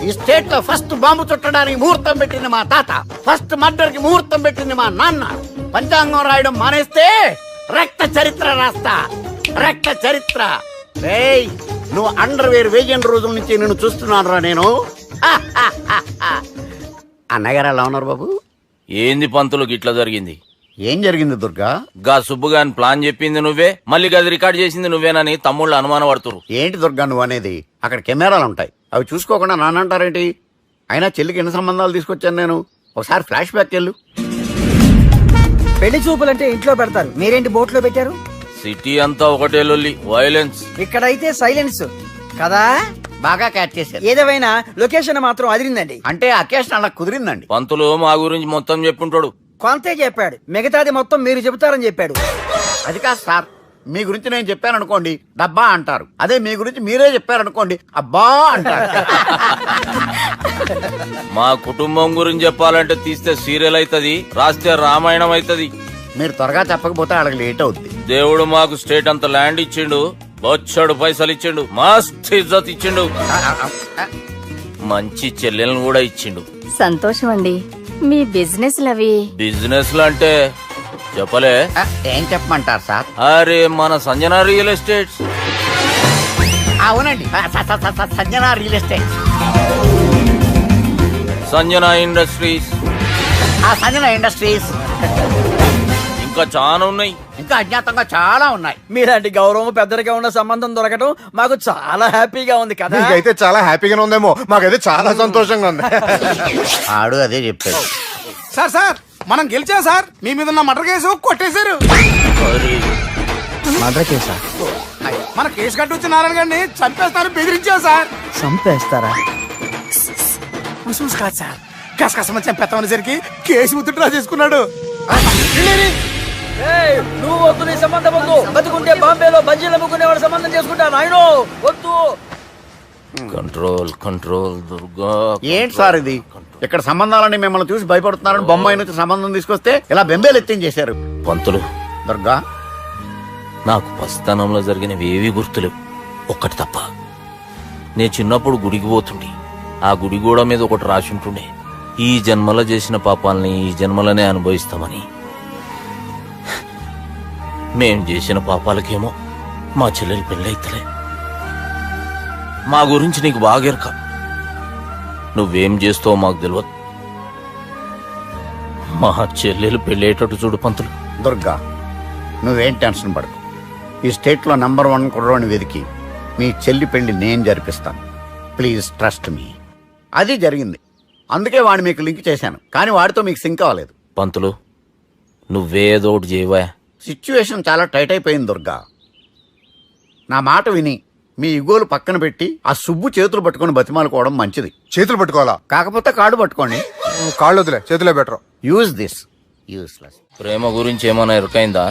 ఈ స్టేట్ లో ఫస్ట్ బాంబు చుట్టడానికి ముహూర్తం పెట్టింది మా తాత, ఫస్ట్ మర్డర్ కి ముహూర్తం పెట్టింది మా నాన్న. పంచాంగం రాయడం మానేస్తే రక్త చరిత్ర రాస్తా, రక్త చరిత్ర. రేయ్, నువ్వు అండర్వేర్ వేయని రోజుల నుంచి నేను చూస్తున్నాను రా నేను. అన్నగారు ఎలా ఉన్నారు బాబు? ఏంది పంతులు గిట్లా జరిగింది? ఏం జరిగింది దుర్గా? గా సుబ్బుగాని ప్లాన్ చెప్పింది నువ్వే, మళ్ళీ గది రికార్డ్ చేసింది నువ్వేనని తమ్ముళ్ళు అనుమానం పడుతురు. ఏంటి దుర్గా నువ్వు అనేది? అక్కడ కెమెరాలు ఉంటాయి, అవి చూసుకోకుండా నానంటారేంటి? అయినా చెల్లికి ఎన్ని సంబంధాలు తీసుకొచ్చాను నేను. ఒకసారి ఫ్లాష్ బ్యాక్ వెళ్ళు. పెళ్లి చూపులంటే ఇంట్లో పెడతారు, మీరేంటి బోట్లో పెట్టారు? సిటీ అంతా ఒకటే లొల్లి, వైలెన్స్. ఇక్కడైతే సైలెన్స్ కదా. బాగా క్యాచ్ చేశారు. ఏదేమైనా లొకేషన్ మాత్రం అదిరిందండి. అంటే అకేషన్ అలా కుదిరిందండి. పంతులు మా గురించి మొత్తం చెప్పుంటాడు. కొంతే చెప్పాడు, మిగతాది మొత్తం మీరు చెబుతారని చెప్పాడు. అది కాదు సార్, మీ గురించి నేను చెప్పాను అనుకోండి డబ్బా అంటారు, అదే మీ గురించి మీరే చెప్పారనుకోండి అబ్బా అంటారు. మా కుటుంబం గురించి చెప్పాలంటే తీస్తే సీరియల్ అవుతుంది, రాస్తే రామాయణం అవుతుంది. మీరు త్వరగా చెప్పకపోతే వాళ్ళకి లేట్ అవుద్ది. దేవుడు మాకు స్టేట్ అంత ల్యాండ్ ఇచ్చిండు, బొచ్చడు పైసలు ఇచ్చిండు, మస్త్ ఇజ్జత్ ఇచ్చిండు, మంచి చెల్లెలను కూడా ఇచ్చిండు. సంతోషం అండి. మీ బిజినెస్ లవి బిజినెస్ అంటే చెప్పలే. ఏం చెప్పమంటారు సార్? అరే మన సంజన రియల్ ఎస్టేట్స్. అవునండి, Sanjana real estate, Sanjana industries, Sanjana industries, ఇంకా చాలా ఉన్నాయి. ఇంకా అజ్ఞాతంగా చాలా ఉన్నాయి. మీలాంటి గౌరవం పెద్దరిగా ఉన్న సంబంధం దొరకడం మాకు చాలా హ్యాపీగా ఉంది కదా. మీకైతే చాలా హ్యాపీగానే ఉందేమో, మాకైతే చాలా సంతోషంగా ఉంది. ఆడు అదే చెప్పాడు. సార్ సార్, మనం గెలిచాం సార్. మీ మీద ఉన్న మర్డర్ కేసు కొట్టేశారు. మర్డర్ కేసా? మన కేసు కట్టొచ్చి నారాయణ గారిని చంపేస్తారని బెదిరించాం సార్. చంపేస్తారా? చూసి కాదు సార్, కసకసమని చంపేస్తామనేసరికి కేసు ముద్దుట్రా చేసుకున్నాడు. నువ్వు వద్దు, నీ సంబంధం వద్దు. బతుకుంటే బాంబేలో బజ్జీలు అమ్ముకునే వాడు సంబంధం చేసుకుంటా నాయనో, వద్దు. Control control Durga. ఏంటి సార్ ఇది? ఇక్కడ సంబంధాలని మిమ్మల్ని చూసి భయపడుతున్నారని బొమ్మాయి నుంచి సంబంధం తీసుకొస్తే ఇలా బెంబేలు ఎత్తించేశారు. పంతులు, దుర్గా, నాకు పసితనంలో జరిగినవి ఏవి గుర్తులేవు, ఒక్కటి తప్ప. నేను చిన్నప్పుడు గుడికి పోతుండే, ఆ గుడి గోడ మీద ఒకటి రాసి ఉంటుండే, ఈ జన్మలో చేసిన పాపాలని ఈ జన్మలనే అనుభవిస్తామని. మేం చేసిన పాపాలకేమో మా చెల్లెలు పెళ్ళైతలే. మా గురించి నీకు బాగెరక, నువ్వేం చేస్తావో మాకు తెలియదు. మా చెల్లెలు పెళ్ళేటట్టు చూడు పంతులు. దుర్గా, నువ్వేం టెన్షన్ పడకు. ఈ స్టేట్ లో నంబర్ 1 కుర్రోని వెతికి మీ చెల్లి పెళ్లి నేను జరిపిస్తాను. Please trust me. అది జరిగింది, అందుకే వాడిని మీకు లింక్ చేశాను, కానీ వాడితో మీకు సింక్ అవ్వలేదు. పంతులు, నువ్వేదో ఒకటి చేయవా. సిచ్యువేషన్ చాలా టైట్ అయిపోయింది దుర్గా. నా మాట విని మీ ఇగోలు పక్కన పెట్టి ఆ సుబ్బు చేతులు పట్టుకొని బతిమాలుకోవడం మంచిది. చేతులు పట్టుకోవాలా? కాకపోతే కాడు పట్టుకోండి. కాళ్ళు వదిలే, చేతులే బెటర్. Use this. యూస్లెస్. ప్రేమ గురించి ఏమైనా ఇరుకైందా?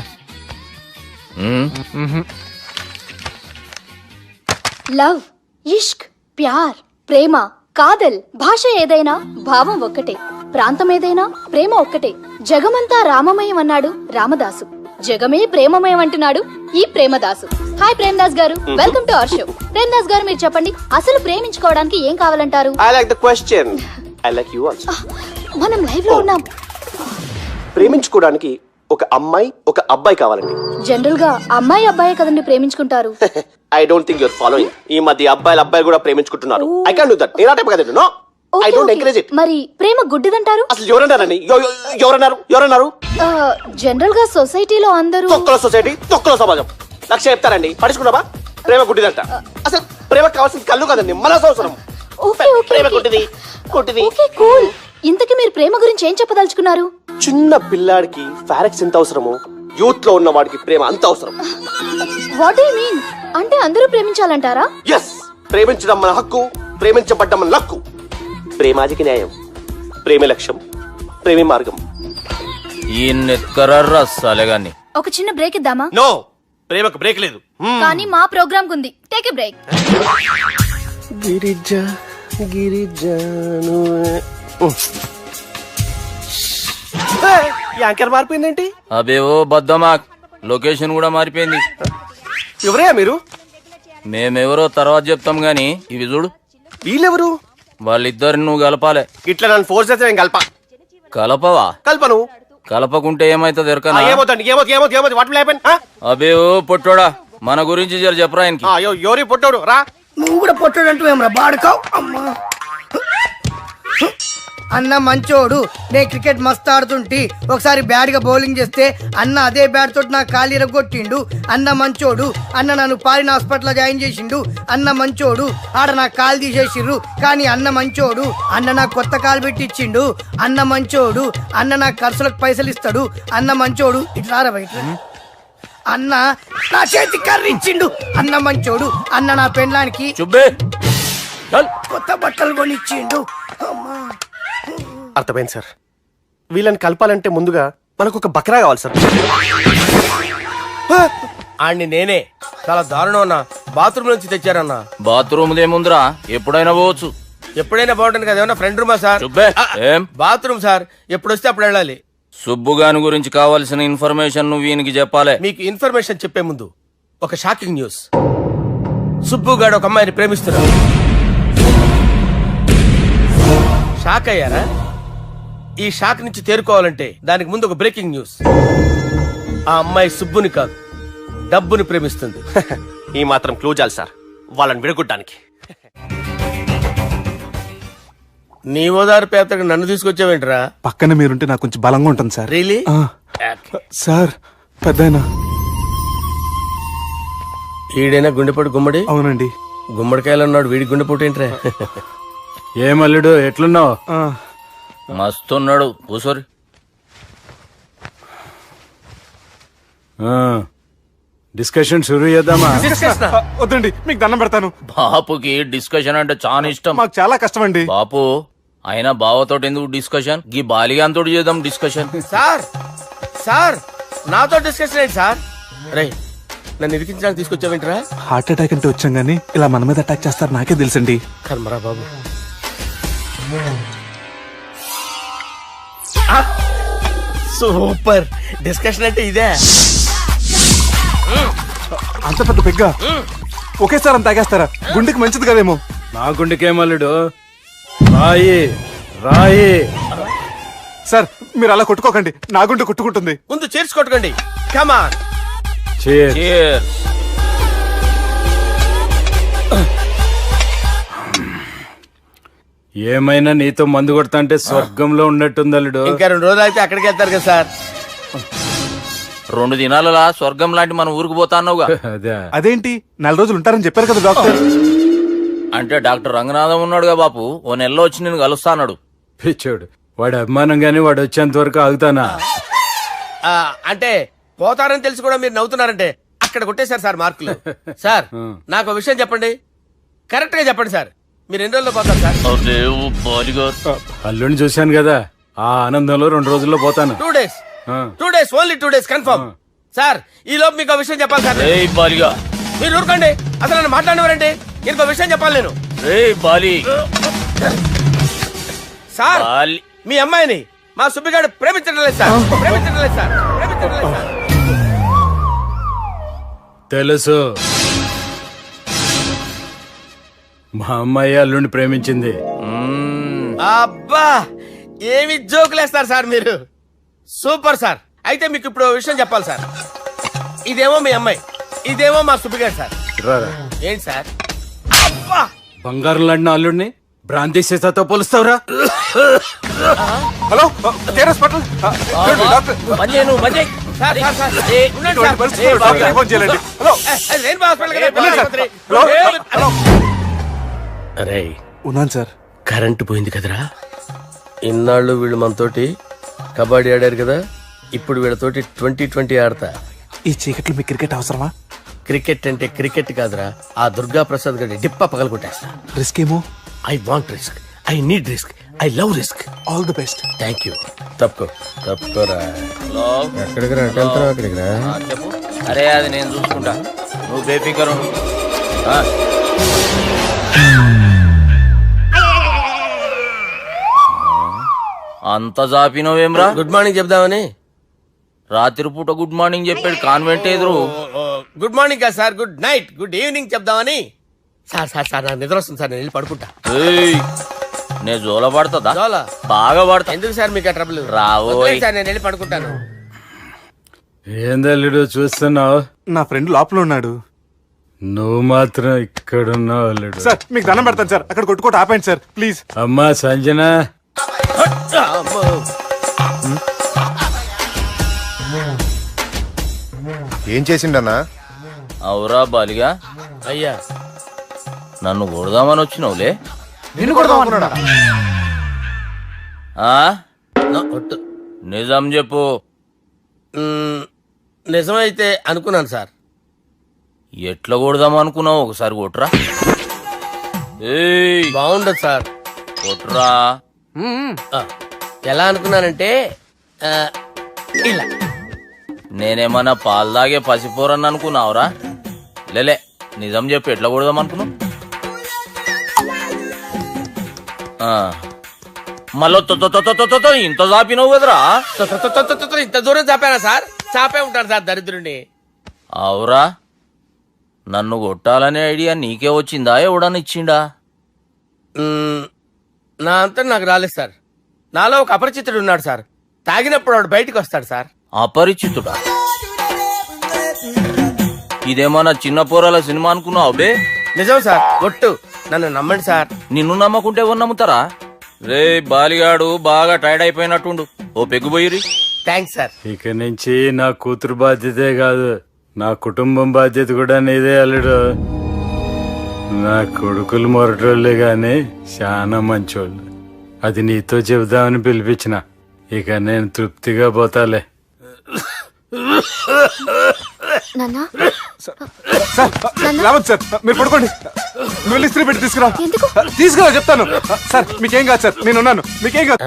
లవ్, ఇష్క్, ప్యార్, ప్రేమ, కాదల్ భాష ఏదైనా భావం ఒక్కటే, ప్రాంతం ఏదైనా ప్రేమ ఒక్కటే. జగమంతా రామమయం అన్నాడు రామదాసు, జగమే ప్రేమమయం అంటున్నాడు ఈ ప్రేమదాసు. హాయ్ ప్రేమదాస్ గారు, welcome to our show. Premadasa గారు మీరు చెప్పండి, అసలు ప్రేమించుకోవడానికి ఏం కావాలంటారు? I like the question. I like you also. మనం లైవ్ లో ఉన్నాం. ప్రేమించుకోవడానికి ఒక అమ్మాయి ఒక అబ్బాయి కావాలండి. జనరల్ గా అమ్మాయి అబ్బాయే కదండి ప్రేమించుకుంటారు. I don't think your following. ఈ మధ్య అబ్బాయిలు కూడా ప్రేమించుకుంటున్నారు. I can't do that. నేను ఆ టైప్ కదండి. No, I don't encourage it. మరి ప్రేమ గుడ్డిదంటారు? అసలు ఎవరన్నారండి? ఎవరన్నారు? జనరల్ గా సొసైటీలో అందరూ తొక్కల సొసైటీ, తొక్కల సమాజం లక్ష చెప్తారండి. పడుచుకున్నావా? ప్రేమ గుడ్డిదంట. అసలు ప్రేమ కావాల్సింది కళ్ళు కదండి, మనసు అవసరం. ప్రేమ గుడ్డిది. Okay cool. ఇంతకీ మీరు ప్రేమ గురించి ఏం చెప్పదలుచుకున్నారు? చిన్న పిల్లాడికి ఫారెక్స్ ఎంత అవసరమో యూత్ లో ఉన్న వాడికి ప్రేమ అంత అవసరం. What you mean? అంటే అందరూ ప్రేమించాలంటారా? ఎస్, ప్రేమించడం మన హక్కు, ప్రేమించబడ్డం మన లక్కు. ప్రేమాజికి న్యాయం, ప్రేమ లక్ష్యం, ప్రేమే మార్గం. ఈ నెత్కరర్రా సాలెగాన్ని. ఒక చిన్న బ్రేక్ ఇద్దామా? నో, ప్రేమకు బ్రేక్ లేదు. కానీ మా ప్రోగ్రామ్ కుంది. Take a break. యాంకర్ మారిపోయిందేంటి? అబే ఓ బద్దమా, లొకేషన్ కూడా మారిపోయింది. ఎవరయ్యా మీరు? మేమెవరో తర్వాత చెప్తాం గాని ఇవి చూడు. వీళ్ళెవరు? వాళ్ళిద్దరిని నువ్వు కలపాలే. ఇట్లా నన్ను ఫోర్స్ చేస్తే నేను కలపవా? కల్పను. కలపకుంటే ఏమైతుంది ఎరకనా? ఏమవుతుంది? What will happen? అబే ఓ పొట్టోడా, మన గురించి జర చెప్పరా ఆయనకి. ఎవరి పొట్టాడు రా. నువ్వు కూడా పొట్టాడంటూ ఏమరా బాడుకావు? అమ్మా అన్న మంచోడు. నేను క్రికెట్ మస్తు ఆడుతుంటి, ఒకసారి బ్యాట్ గా బౌలింగ్ చేస్తే అన్న అదే బ్యాట్ తోటి నా కాలు ఇరగొట్టిండు. అన్న మంచోడు. అన్న నన్ను పాలిన హాస్పిటల్ జాయిన్ చేసిండు. అన్న మంచోడు. ఆడ నా కాలు తీసేసిర్రు, కానీ అన్న మంచోడు. అన్న నాకు కొత్త కాలు పెట్టిచ్చిండు. అన్న మంచోడు. అన్న నాకు ఖర్చులకు పైసలు ఇస్తాడు. అన్న మంచోడు. ఇట్లా బయట అన్న నా చేతి కర్రీ ఇచ్చిండు. అన్న మంచోడు. అన్న నా పెళ్ళానికి చుబ్బే కొత్త బట్టలు కొనిచ్చిండు. అమ్మా అర్థమైంది సార్. వీళ్ళని కలపాలంటే ముందుగా మనకు ఒక బక్రా కావాలి సార్. ఆడిని నేనే చాలా దారుణం అన్న. బాత్రూమ్ నుంచి తెచ్చారన్నా. బాత్రూమ్ దేముందిరా, ఎప్పుడైనా పోవచ్చు. ఎప్పుడైనా బాగుంటుంది కదా. ఏమన్నా ఫ్రెండ్ రూమా సార్? చుబ్బే ఏం బాత్రూమ్ సార్, ఎప్పుడు వస్తే అప్పుడు వెళ్ళాలి. సుబ్బుగాని గురించి కావాల్సిన ఇన్ఫర్మేషన్ నువ్వు ఈయనకి చెప్పాలే. మీకు ఇన్ఫర్మేషన్ చెప్పే ముందు ఒక షాకింగ్ న్యూస్. సుబ్బుగాడు ఒక అమ్మాయిని ప్రేమిస్తున్నాడు. షాక్ అయ్యారా? ఈ షాక్ నుంచి తేరుకోవాలంటే దానికి ముందు ఒక బ్రేకింగ్ న్యూస్. ఆ అమ్మాయి సుబ్బుని కాదు, డబ్బుని ప్రేమిస్తుంది. ఈ మాత్రం క్లూ చాలు సార్ వాళ్ళని విడగొట్టడానికి. నీ ఓదారు పేపర్కి నన్ను తీసుకొచ్చావేంట్రా? పక్కన మీరుంటే నాకు కొంచెం బలంగా ఉంటుంది సార్. రియలీ? సార్ పెద్దయినా. ఈడైనా గుండెపోటు గుమ్మడి? అవునండి. గుమ్మడికాయలు ఉన్నాడు, వీడి గుండెపోటు ఏంట్రా? ఏమల్లుడు ఎట్లున్నావు? మస్తున్నాడు. కూసోరి. డిస్కషన్ షురూ చేద్దామా? వద్దండి, మీకు దండం పెడతాను. బాపుకి డిస్కషన్ అంటే చాలా ఇష్టం. మాకు చాలా కష్టం అండి. బాపు అయినా బావతోటి ఎందుకు డిస్కషన్? గీ బాలిగాంతోటి చేద్దాం డిస్కషన్. సార్ సార్ నాతో డిస్కషన్ ఏంటి సార్? రే, నన్ను ఇరికించడానికి తీసుకొచ్చావేంట్రా? హార్ట్ అటాక్ అంటే వచ్చాం గానీ ఇలా మన మీద అటాక్ చేస్తారు నాకే తెలుసండి. కర్మరా బాబు. సూపర్ డిస్కషన్ అంటే ఇదే. అంత పెద్ద పెగ్గ ఒకేసారి అంత తాగేస్తారా? గుండెకి మంచిది కదేమో. నా గుండెకేమల్లుడు రాయి రాయి. సార్ మీరు అలా కొట్టుకోకండి, నా గుండె కొట్టుకుంటుంది. ముందు చేర్చుకొట్టుకోండి. కమాన్. Cheers. ఏమైనా నీతో మందు కొడతా అంటే స్వర్గంలో ఉన్నట్టుంది అల్లుడు. ఇంకా 2 రోజులు అయితే అక్కడికి వెళ్తారు కదా సార్. 2 దినాలలా స్వర్గం లాంటి మన ఊరికి పోతా అన్నావుగా. అదే అదేంటి 4 రోజులు ఉంటారని చెప్పారు కదా డాక్టర్. అంటే డాక్టర్ రంగనాథం ఉన్నాడుగా బాపు, ఓ నెలలో వచ్చి నేను కలుస్తా అన్నాడు. పిచ్చోడు. వాడు అభిమానం గాని వాడు వచ్చేంత వరకు ఆగుతానా? అంటే పోతారని తెలిసి కూడా మీరు నవ్వుతున్నారంటే అక్కడ కొట్టేశారు సార్ మార్కులు. సార్ నాకు ఒక విషయం చెప్పండి, కరెక్ట్ గా చెప్పండి సార్. మీరు ఎన్ని రోజుల్లో పోతారు సార్? అల్లుడిని చూశాను కదా, ఆ ఆనందంలో 2 రోజుల్లో పోతాను. 2 days. 2 days, only 2 days confirm. Sir ఈ లోపు మీకు ఒక విషయం చెప్పాలి సార్. మీరు ఊరుకోండి, అసలు నన్ను మాట్లాడినవారండి. ఇంకో విషయం చెప్పాలి నేను. సార్ మీ అమ్మాయిని మా సుబ్బిగాడు ప్రేమించడం లేదు సార్. ప్రేమించడం లేదు సార్. ప్రేమించడం లేదు సార్. తెలుసు, మా అమ్మాయి అల్లుడిని ప్రేమించింది. అబ్బా ఏమి జోకులేస్తారు సార్ మీరు. Super sir. అయితే మీకు ఇప్పుడు ఓ విషయం చెప్పాలి సార్. ఇదేమో మీ అమ్మాయి, ఇదేమో మా సుబ్బిగాడు సార్. రారా. ఏంటి సార్? అబ్బా బంగారం లాంటి అల్లుడిని భ్రాంతి సీసాతో పోలుస్తావురా? హలో కేరస్ పటల్ డాక్టర్ సార్, సార్, సార్. ఉండండి సార్. డాక్టర్ ఫోన్ చేయండి. హలో రెయిన్బో హాస్పిటల్ కదా, వెళ్ళండి సార్. ఆసుపత్రి. హలో అరే ఉన్నాను సార్. కరెంటు పోయింది కదరా. ఇన్నాళ్ళు వీళ్ళు మనతోటి కబడ్డీ ఆడారు కదా, ఇప్పుడు వీళ్ళతోటి 2020 ఆడతా. ఈ చీకట్లో మీ క్రికెట్ అవసరమా? క్రికెట్ అంటే క్రికెట్ కాదురా, ఆ దుర్గా ప్రసాద్ గడి డిప్ప పగల కొట్టేస్తా. రిస్క్ ఏమో. I want risk, I need risk, I love risk. All the best. Thank you. తప్పుకోరా. ఎక్కడికి రా? వెళ్తారా అక్కడికి రా. చెప్పు. అరే అది నేను చూసుకుంటా, నువ్వు బేఫికర్ ఉండు. అంత జాపినవేమ్రా? గుడ్ మార్నింగ్ చెప్దామని. రాత్రి పూట గుడ్ మార్నింగ్ చెప్పాడు కాన్వెంట్ ఎదురు. గుడ్ మార్నింగ్ కాదు sir, good night, good evening చెప్దామని. సార్ సార్ సార్ నాకు నిద్ర వస్తుంది సార్, నేను వెళ్ళి పడుకుంటా. నేను జోల పడుతుందా? జోలా? బాగా పడతా. ఎందుకు సార్ మీకు ఆ ట్రబుల్? రావోయ్ సార్, నేను వెళ్ళి పడుకుంటాను. ఏందల్లుడు చూస్తున్నావు? నా ఫ్రెండ్ లోపల ఉన్నాడు. నువ్వు మాత్రం ఇక్కడున్నావు అల్లుడు. సార్ మీకు దండం పెడతాను సార్, అక్కడ కొట్టుకోట ఆపండి సార్ ప్లీజ్. అమ్మా సంజన, ఏం చేసిండన్నా? అవురా బాలిగా, అయ్యా నన్ను కొడదామని వచ్చినావులే. నిన్ను కొడదామన్నాడా? ఒట్టు. నిజం చెప్పు. నిజమైతే అనుకున్నాను సార్. ఎట్లా కొడదాం అనుకున్నావు? ఒకసారి కొట్రా. ఏయ్ బాగుండదు సార్. కొట్రా. ఆ, ఎలా అనుకున్నానంటే ఇలా. నేనేమన్నా పాలు తాగే పసిపోరని అనుకున్నావురా? లేలే, నిజం చెప్పు, ఎట్లా కొడదాం అనుకున్నావు? మళ్ళీ ఇంత చాపినావు కదరా? ఇంత దూరం చాపానా సార్? చాపే ఉంటాను సార్ దరిద్రుడిని. అవురా, నన్ను కొట్టాలనే ఐడియా నీకే వచ్చిందా? ఎవడన్నా ఇచ్చిండా? నా అంతా నాకు రాలేదు సార్. నాలో ఒక అపరిచితుడు ఉన్నాడు సార్. తాగినప్పుడు వాడు బయటికి వస్తాడు సార్. అపరిచితుడా? ఇదేమన్నా చిన్న పోరాల సినిమా అనుకున్నావు బే? నిజం సార్, ఒట్టు. నన్ను నమ్మండి సార్. నిన్ను నమ్మకుంటే ఎవరు నమ్ముతారా? రే బాలిగాడు బాగా టైర్డ్ అయిపోయినట్టుండు, ఓ పెగ్గుబోయిరి. Thanks sir. ఇక నుంచి నా కూతురు బాధ్యతే కాదు, నా కుటుంబం బాధ్యత కూడా నీదే అల్లుడు. నా కొడుకులు మొరటోళ్ళే గాని చాలా మంచోళ్ళు. అది నీతో చెబుదామని పిలిపించిన. ఇక నేను తృప్తిగా పోతాలే. రావద్దు సార్, మీరు పడుకోండి. నువ్వు వెళ్ళి ఇస్త్రీ పెట్టి తీసుకురా. తీసుకురా చెప్తాను. సార్ మీకేం కాదు సార్, నేను ఉన్నాను, మీకేం కాదు.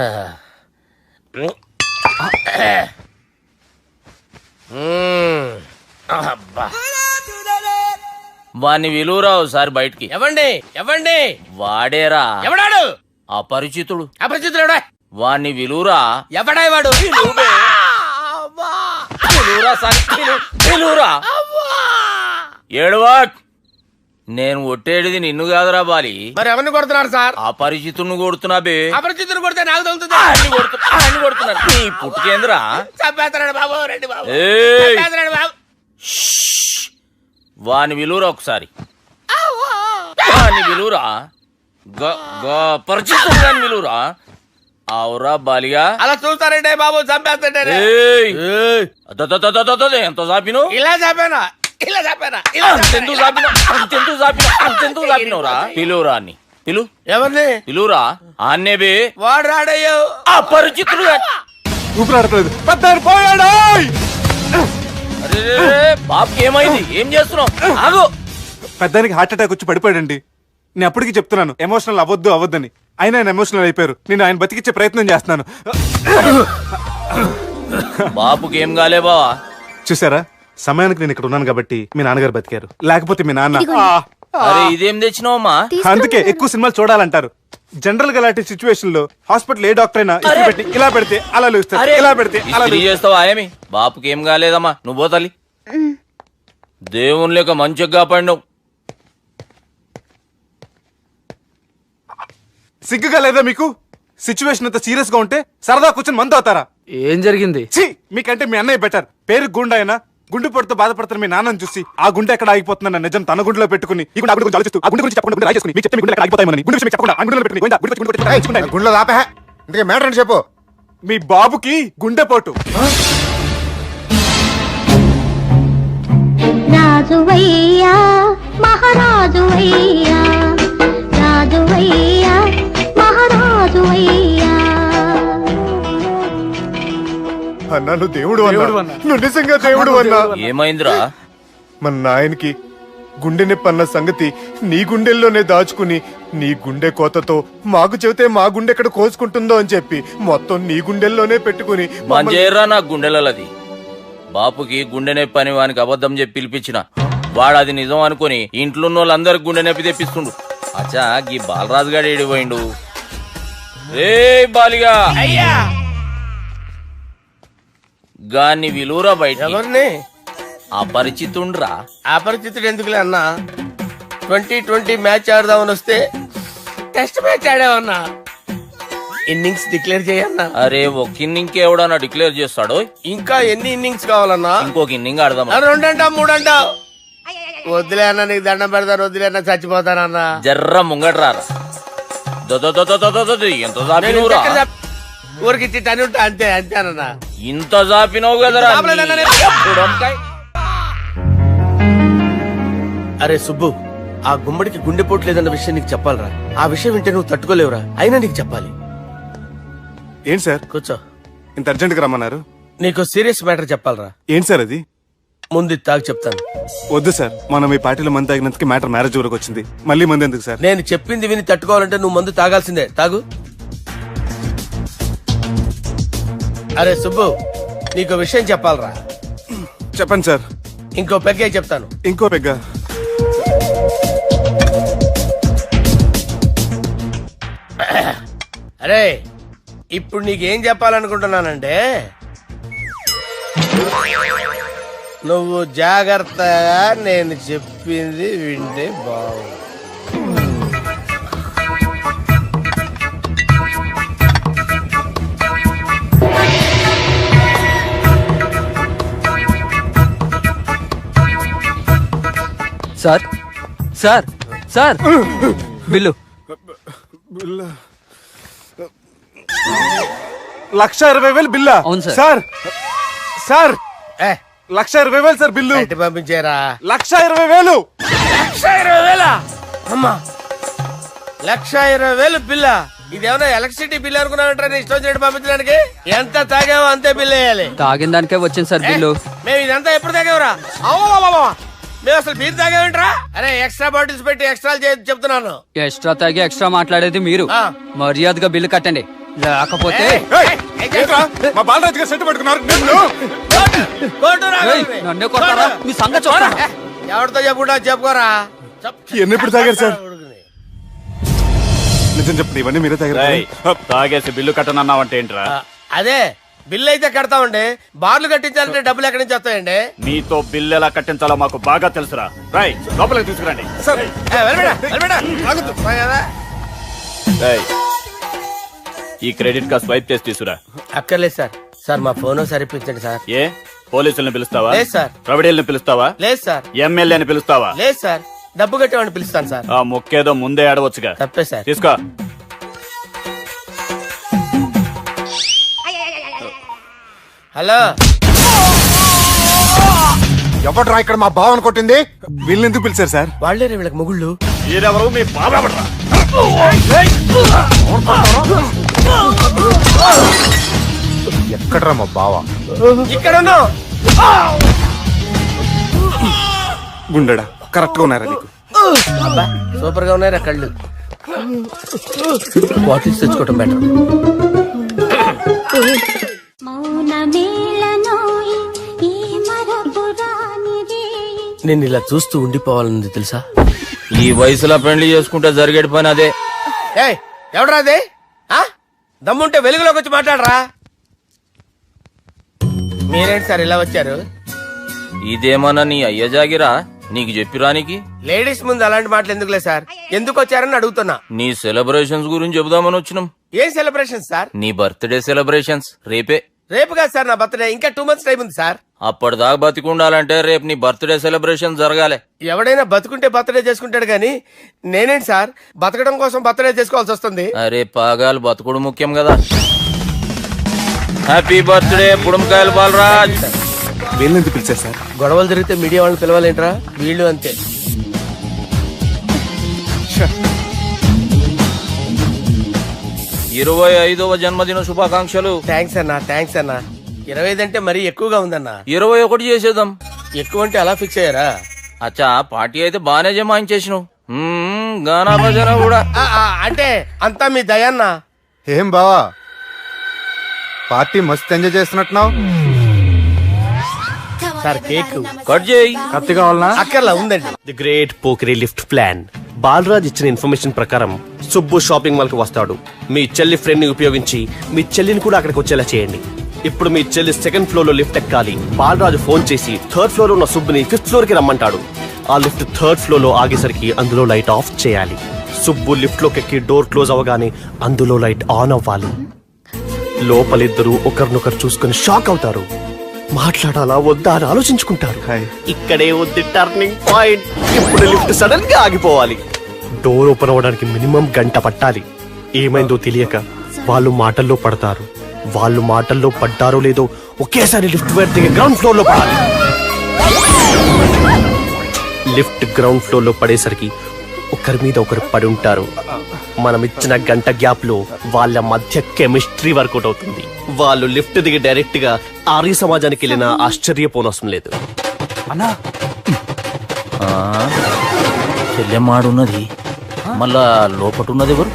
వాణ్ణి విలువరా ఒకసారి బయటికి. ఎవండి వాడేరా ఎవడాడు? అపరిచితుడు. అపరిచితుడు వాణ్ణి విలువరా. ఎవడాయి వాడు? విలువరా. ఏడవా. నేను ఒట్టేడిది నిన్ను కాదురా బాలి. మరి ఎవరిని కొడుతున్నారు సార్? అపరిచితుడిని కొడుతున్నా బే. అపరిచితుడు కొడితే నాకు తగులుతుంది. కొడుతున్నారు నీ పుట్టుకేంద్రా. చంపేస్తాడు బాబు, రండి బాబు. ఏయ్. చంపేస్తాడు బాబు. వాని విలువరా ఒకసారి. వాని విలువరా. పరిచితుడు అని విలువరా. అవురా బాలిగా. అలా చూస్తారంటే బాబు, చంపేస్తాడే. ఎంత చాపిను? ఇలా చంపానా? ఇలా చంపానా? అంతెందుకు చాపినవురా? పిలువురా అన్ని. పిలు. ఎవరిని పిలువురా. ఆన్నే బే. వాడు రాడయ్యో. అపరిచితుడు. ఊపిరి ఆడట్లేదు. పెద్ద ఆయన పోయాడు. అరే బాబుకి ఏమైంది? ఏం చేస్తున్నావు? ఆగు. పెద్దానికి హార్ట్ అటాక్ వచ్చి పడిపోయాడండి. నేను అప్పటికి చెప్తున్నాను ఎమోషనల్ అవ్వద్దని. అయినా ఆయన ఎమోషనల్ అయిపోయారు. నేను ఆయన బతికిచ్చే ప్రయత్నం చేస్తున్నాను. బాబుకి ఏం కాలే బావా? చూసారా, సమయానికి నేను ఇక్కడ ఉన్నాను కాబట్టి మీ నాన్నగారు బతికారు. లేకపోతే మీ నాన్న అరే ఇదేం తెచ్చినావమ్మా? అందుకే ఎక్కువ సినిమాలు చూడాలంటారు. జనరల్ గా అలాంటి సిచ్యువేషన్ లో హాస్పిటల్ ఏ డాక్టర్ అయినా ఇస్త్రీ పెట్టి ఇలా పెడితే అలా లేస్తారు, ఇలా పెడితే అలా ఇస్త్రీ చేస్తావా ఏమి? బాపుకి ఏం కాలేదమ్మా, నువ్వు పోతల్లి. దేవుని లేక మంచిగా పడినావు. సిగ్గుగా లేదా మీకు? సిచ్యువేషన్ అంత సీరియస్ గా ఉంటే సరదా కూర్చొని మందు అవుతారా? ఏం జరిగింది? ఛీ, మీకంటే మీ అన్నయ్య బెటర్. పేరు గుండె అయినా గుండె పొడితో బాధపడుతున్న మీ నాన్నని చూసి ఆ గుండె ఎక్కడ ఆగిపోతుందన్న నిజం తన గుండెలో పెట్టుకుని ఈ గుండె గురించి ఆలోచిస్తూ ఆ గుండె గురించి చెప్పకుండా గుండె రాజేసుకుని మీకు చెప్తే మీ గుండె ఎక్కడ ఆగిపోతాయని గుండె విషయం చెప్పకుండా ఆ గుండెలో పెట్టుకుని గుండెలో ఆపే ఇందుకే మ్యాటర్ అని చెప్పు. మీ బాబుకి గుండెపోటు. రాజువయ్యా మహారాజువయ్యా, రాజువయ్యా మహారాజువయ్యా. అన్నా నువ్వు దేవుడు అన్నా, నువ్వు నిజంగా దేవుడు అన్నా. ఏమైందిరా? మన నాయనకి గుండె నొప్పి అన్న సంగతి నీ గుండెల్లోనే దాచుకుని నీ గుండె కోతతో మాకు చెబితే మా గుండె ఎక్కడ కోసుకుంటుందో అని చెప్పి మొత్తం నీ గుండెల్లోనే పెట్టుకుని మంజేరా నా గుండెలది. బాపుకి గుండె నొప్పి అని వానికి అబద్ధం చెప్పి పిలిపించిన వాడు అది నిజం అనుకుని ఇంట్లో ఉన్న వాళ్ళందరికి గుండె నొప్పి తెప్పిస్తుండు. అచ్చా గీ బాలరాజు గారు ఏడిపోయిండు. రే బాలిగా అయ్యా గాన్ని విలువరా బయట. ఎవరిని? అపరిచితుండ్రా. అపరిచితుడు ఎందుకులే అన్నా? 2020 మ్యాచ్ ఆడదామని వస్తే టెస్ట్ మ్యాచ్ ఆడామన్నా. ఇన్నింగ్స్ డిక్లేర్ చేయన్నా. అరే ఒక ఇన్నింగ్ ఎవడన్నా డిక్లేర్ చేస్తాడు? ఇంకా ఎన్ని ఇన్నింగ్స్ కావాలన్నా? ఇంకొక ఇన్నింగ్ ఆడదాం. 2 అంటావు 3 అంటావు. వద్దులే అన్న, నీకు దండం పెడతాను. వద్దులే అన్న, చచ్చిపోతానన్నా. జర్ర ముంగట్రారా. ఎంత జాపినవురా? ఊరికి ఇచ్చి టని ఉంటా అంతే అంతేనన్నా. ఇంత జాపినవు కదరా. అరే సుబ్బు, ఆ గుమ్మడికి గుండెపోటు లేదన్న విషయం నీకు చెప్పాలరా. ఆ విషయం వింటే నువ్వు తట్టుకోలేవురా. అయినా నీకు చెప్పాలి. ఏంటి సార్ కూర్చో. ఇంత అర్జెంట్ గా రమ్మన్నారు? నీకు సీరియస్ మ్యాటర్ చెప్పాలరా. ఏంటి సార్ అది? ముందు ఇది తాగు చెప్తాను. వద్దు సార్, మనం ఈ పార్టీలో మంది తాగినందుకు మ్యాటర్ మ్యారేజ్ వరకు వచ్చింది. మళ్ళీ మంది ఎందుకు సార్? నేను చెప్పింది విని తట్టుకోవాలంటే నువ్వు మందు తాగాల్సిందే. తాగు. అరే సుబ్బు, నీకు విషయం చెప్పాలరా. చెప్పండి సార్. ఇంకో పెగ్గే చెప్తాను. ఇంకో పెగ్గ. అరే ఇప్పుడు నీకేం చెప్పాలనుకుంటున్నానంటే, నువ్వు జాగ్రత్తగా నేను చెప్పింది వింటే బాగుంది. Sir sir sir bill. 1,20,000 బిల్లా? అవును సార్. సార్ సార్ ఏ 1,20,000 సార్ బిల్లు. బయట పంపించేరా. 1,20,000. 1,20,000 అమ్మా. 1,20,000 బిల్లా? ఇదేమన్నా ఎలక్ట్రిసిటీ బిల్ అనుకున్నామంటారా? ఇష్టం వచ్చినట్టు పంపించడానికి. ఎంత తాగావో అంతే బిల్ వేయాలి. తాగిన దానికే వచ్చింది సార్ బిల్లు. మేము ఇదంతా ఎప్పుడు తాగేవరా? మేము అసలు బీర్ తాగేమంటారా? అరే ఎక్స్ట్రా బాటిల్స్ పెట్టి ఎక్స్ట్రా చెప్తున్నాను. ఎక్స్ట్రా తాగి ఎక్స్ట్రా మాట్లాడేది మీరు. ఆ. మర్యాదగా బిల్లు కట్టండి, లేకపోతే ఏంట్రా, మా బాలరాజు గారు సెట్ పట్టుకున్నారు. ఏయ్, నన్నే కొడతారా? మీ సంగతి చూడరా. ఎవరితో చెప్పుకుంటా చెప్పుకోరా. ఎన్ని ఎప్పుడు తాగారు సార్? నిజం చెప్పండి, ఇవన్నీ మీరే తాగారు. తాగేసి బిల్లు కట్టనన్నావంటే ఏంట్రా? అదే బిల్లు అయితే కడతామండి. బార్లు కట్టించాలంటే డబ్బులు ఎక్కడి నుంచి వస్తాయండి? నీతో బిల్లు ఎలా కట్టించాలో మాకు బాగా తెలుసురా. రై లోపలికి తీసుకురండి. రేయ్, ఈ క్రెడిట్ కార్డ్ స్వైప్ చేసి తీసుకురా. అక్కర్లేదు సార్. సార్ మా ఫోన్ సరిపించండి సార్. ఏ పోలీసుల్ని పిలుస్తావా? లేదు సార్. ప్రొవిడీల్ని పిలుస్తావా? లేదు సార్. ఎమ్మెల్యేని పిలుస్తావా? లేదు సార్. డబ్బు కట్టేవాడిని పిలుస్తాను సార్. ఆ మొక్కేదో ముందే ఆడవచ్చుగా. తప్పే సార్. తీసుకో. హలో, ఎవడ్రా ఇక్కడ మా బావని కొట్టింది? వీళ్ళని ఎందుకు పిలిచారు సార్? వాళ్ళేరే వీళ్ళకి మొగుళ్ళు. మీరెవరు? మీ బాబా. ఎక్కడ్రా మా బావా? ఇక్కడ ఉన్నావు. గుండెడా కరెక్ట్ గా ఉన్నారా నీకు? అబ్బా, సూపర్ గా ఉన్నాయిరా కళ్ళు. బాటిల్స్ తెచ్చుకోవటం బెటర్. నేను ఇలా చూస్తూ ఉండిపోవాలన్నది తెలుసా? ఈ వయసులో పెళ్లి చేసుకుంటే జరిగేటి పని అదే. ఏయ్, ఎవడరా అదే? ఆ? దమ్ముంటే వెలుగులోకి వచ్చి మాట్లాడరా. మీరేంటి సార్ ఇలా వచ్చారు? ఇదేమన్నా నీ అయ్య జాగిరా నీకు చెప్పిరానికి? లేడీస్ ముందు అలాంటి మాటలు ఎందుకులే సార్, ఎందుకు వచ్చారని అడుగుతున్నా. నీ సెలబ్రేషన్స్ గురించి చెబుదామని వచ్చినాం. ఏం సెలబ్రేషన్ సార్? నీ బర్త్డే సెలబ్రేషన్స్ రేపే. రేపు కాదు సార్ నా బర్త్డే, ఇంకా 2 months టైం ఉంది సార్. అప్పటిదాకా బతికుండాలంటే రేపు నీ బర్త్డే సెలబ్రేషన్ జరగాలి. ఎవడైనా బతుకుంటే బర్త్డే చేసుకుంటాడు గానీ నేనేంటి సార్ బతకడం కోసం బర్త్డే చేసుకోవాల్సి వస్తుంది? అరే పాగాలు బతుకుడు ముఖ్యం కదా. హ్యాపీ బర్త్డే పుడంకాయలు బాలరాజ్. వీళ్ళెందుకు పిలిచారు సార్? గొడవలు జరిగితే మీడియా వాళ్ళని పిలవాలేంట్రా? వీళ్ళు అంతే. 25వ జన్మదిన శుభాకాంక్షలు. థ్యాంక్స్ అన్నా, థ్యాంక్స్ అన్నా. 25 అంటే మరీ ఎక్కువగా ఉందన్నా. 21 చేసేద్దాం. ఎక్కువ అంటే అలా ఫిక్స్ అయ్యారా? అచ్చా పార్టీ అయితే బానే జమాయించేసినావు. గానా భజన కూడా. అంటే అంతా మీ దయన్నా. ఏం బావా పార్టీ మస్తు ఎంజాయ్ చేస్తున్నట్టున్నావు. సార్ కేక్ కట్ చేయి. కత్తి కావాలనా? అక్కర్లా ఉందండి. ది గ్రేట్ పోకరీ లిఫ్ట్ ప్లాన్. బాలరాజ్ ఇచ్చిన ఇన్ఫర్మేషన్ ప్రకారం సుబ్బు షాపింగ్ మాల్ కి వస్తాడు. మీ చెల్లి ఫ్రెండ్ ని ఉపయోగించి మీ చెల్లిని కూడా అక్కడికి వచ్చేలా చేయండి. ఇప్పుడు మీ చెల్లి 2nd ఫ్లోర్ లో లిఫ్ట్ ఎక్కాలి. బాలరాజు ఫోన్ చేసి 3rd ఫ్లోర్ లో ఉన్న సుబ్బుని 5th ఫ్లోర్ కి రమ్మంటాడు. ఆ లిఫ్ట్ 3rd ఫ్లోర్ లో ఆగేసరికి అందులో లైట్ ఆఫ్ చేయాలి. సుబ్బు లిఫ్ట్ లోకి ఎక్కి డోర్ క్లోజ్ అవగానే అందులో లైట్ ఆన్ అవ్వాలి. లోపలిద్దరూ ఒకరినొకరు చూసుకుని షాక్ అవుతారు. మాట్లాడాలా వద్దా అని ఆలోచించుకుంటారు. ఇక్కడే ఉంది టర్నింగ్ పాయింట్. ఇప్పుడు లిఫ్ట్ సడన్ గా ఆగిపోవాలి. డోర్ ఓపెన్ అవ్వడానికి మినిమం గంట పట్టాలి. ఏమైందో తెలియక వాళ్ళు మాటల్లో పడతారు. వాళ్ళు మాటల్లో పడ్డారో లేదో ఒకేసారి లిఫ్ట్ వైర్ దిగి గ్రౌండ్ ఫ్లోర్ లో పడాలి. లిఫ్ట్ గ్రౌండ్ ఫ్లోర్ లో పడేసరికి ఒకరి మీద ఒకరు పడి ఉంటారు. మనం ఇచ్చిన గంట గ్యాప్ లో వాళ్ళ మధ్య కెమిస్ట్రీ వర్కౌట్ అవుతుంది. వాళ్ళు లిఫ్ట్ దిగి డైరెక్ట్ గా ఆర్య సమాజానికి వెళ్ళిన ఆశ్చర్యపోనవసరం లేదు. చెల్లెమ్మాడున్నది మళ్ళా లోపటున్నది ఎవరు?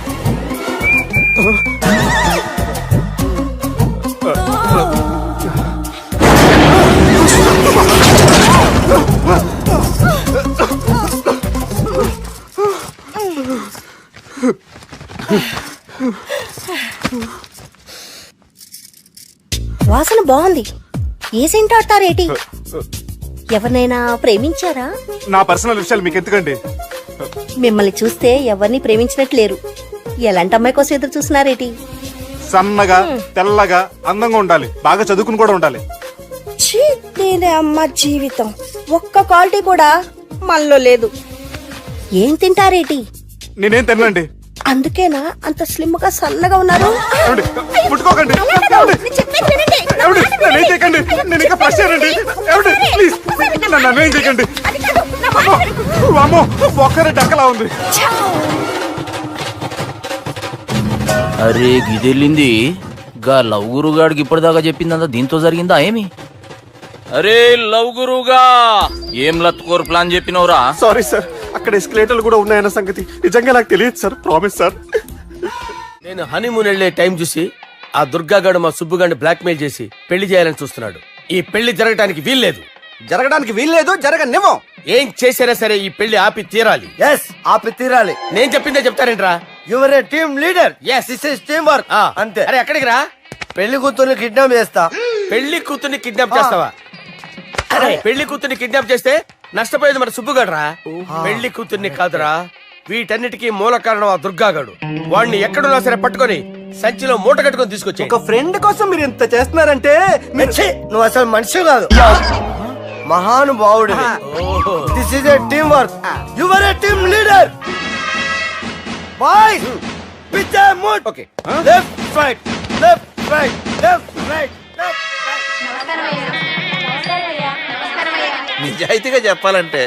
వాసన బాగుంది. ఏ సెంట్ ఆడతారేటి? ఎవరినైనా ప్రేమించారా? నా పర్సనల్ విషయాలు మీకు ఎందుకండి? మిమ్మల్ని చూస్తే ఎవరిని ప్రేమించినట్లేరు. ఎలాంటి అమ్మాయి కోసం ఎదురు చూస్తున్నారేటి? సన్నగా తెల్లగా అందంగా ఉండాలి, బాగా చదువుకుని కూడా ఉండాలి. నేనే అమ్మ జీవితం ఒక్క క్వాలిటీ కూడా మనలో లేదు. ఏం తింటారేటి? నేనేం తినండి. అందుకేనా అంత స్లిమ్ గా సన్నగా ఉన్నారు? ముట్టుకోకండి, నేనేం చేయకండి. నేను ఇంకా ఫ్రెష్ అయ్యానండి. ప్లీజ్ నన్ను ఏం చేయకండి. అమ్మో ఒక్కరే డక్కలా ఉంది. అరే గిదెళ్ళింది గా లవ్ గురుగాడికి ఇప్పటిదాకా చెప్పిందంతా దీంతో జరిగిందా ఏమి? అరే లవ్ గురుగా ఏం లత్కోర్ ప్లాన్ చెప్పినవురా? సారీ సార్, అక్కడ ఎస్కలేటర్లు కూడా ఉన్నాయన్న సంగతి నిజంగా నాకు తెలియదు సార్. Promise sir. నేను హనీమూన్ వెళ్లే టైం చూసి ఆ దుర్గాగాడు మా సుబ్బుగాడిని బ్లాక్ మెయిల్ చేసి పెళ్లి చేయాలని చూస్తున్నాడు. ఈ పెళ్లి జరగటానికి వీల్లేదు. జరగడానికి వీల్లేదు, జరగనివ్వం. ఏం చేసినా సరే ఈ పెళ్లి ఆపి తీరాలి. ఎస్, ఆపి తీరాలి. నేను చెప్పిందే చెప్తారేంట్రా? Your a team leader. Yes, this is team work. అంతే. అరే ఎక్కడికి రా? పెళ్లి కూతుర్ని కిడ్నాప్ చేస్తా. పెళ్లి కూతుర్ని కిడ్నాప్ చేస్తావా? అరే పెళ్లి కూతుర్ని కిడ్నాప్ చేస్తే నష్టపోయేది మన సుబ్బుగాడురా. పెళ్లి కూతుర్ని కాదురా, వీటన్నిటికీ మూల కారణం ఆ దుర్గాగాడు. వాడిని ఎక్కడున్నా సరే పట్టుకొని సంచిలో మూట కట్టుకొని తీసుకొచ్చి. ఒక ఫ్రెండ్ కోసం మీరు ఇంత చేస్తున్నారంటే నువ్వు అసలు మనిషి కాదు, మహానుభావుడు. This is a team work. Your a team leader. Boys with a mood. Okay, left right left right left right left right. నిజాయితీగా చెప్పాలంటే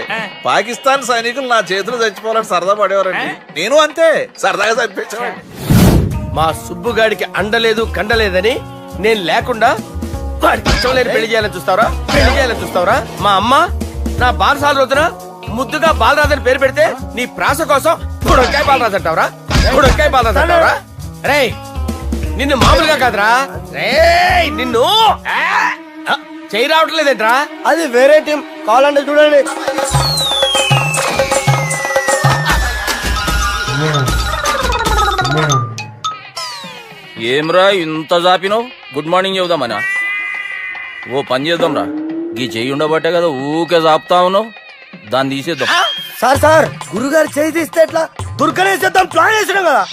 పాకిస్తాన్ సైనికులు నా చేతులు చచ్చిపోవాలని సరదా పడేవారండి. నేను అంతే సరదాగా చంపించాను. మా సుబ్బుగాడికి అండలేదు కండలేదని నేను లేకుండా వాడికి ఇష్టం లేని పెళ్లి చేయాలని చూస్తావరా మా అమ్మ నా బాలసాల రోజున ముద్దుగా బాలరాజు పేరు పెడితే నీ ప్రాస కోసం బుడొక్కాయ బాలరాజు అంటావరా రేయ్ నిన్ను మామూలుగా కాదురా రేయ్ నిన్ను చేయి రావట్లేదేంట్రా అది వేరే టీం కావాలంటే చూడండి. ఏమ్రా ఇంత జాపినావు? Good morning చెబుదామనా? ఓ పని చేద్దాంరా, గీ చెయ్యి ఉండబట్టే కదా ఊకే జాపుతా ఉన్నావు, దాన్ని తీసేద్దాం. సార్ గురుగారు చేయి తీస్తే ఎట్లా? దుర్గనేసేద్దాం ప్లాన్ వేసినాం కదా.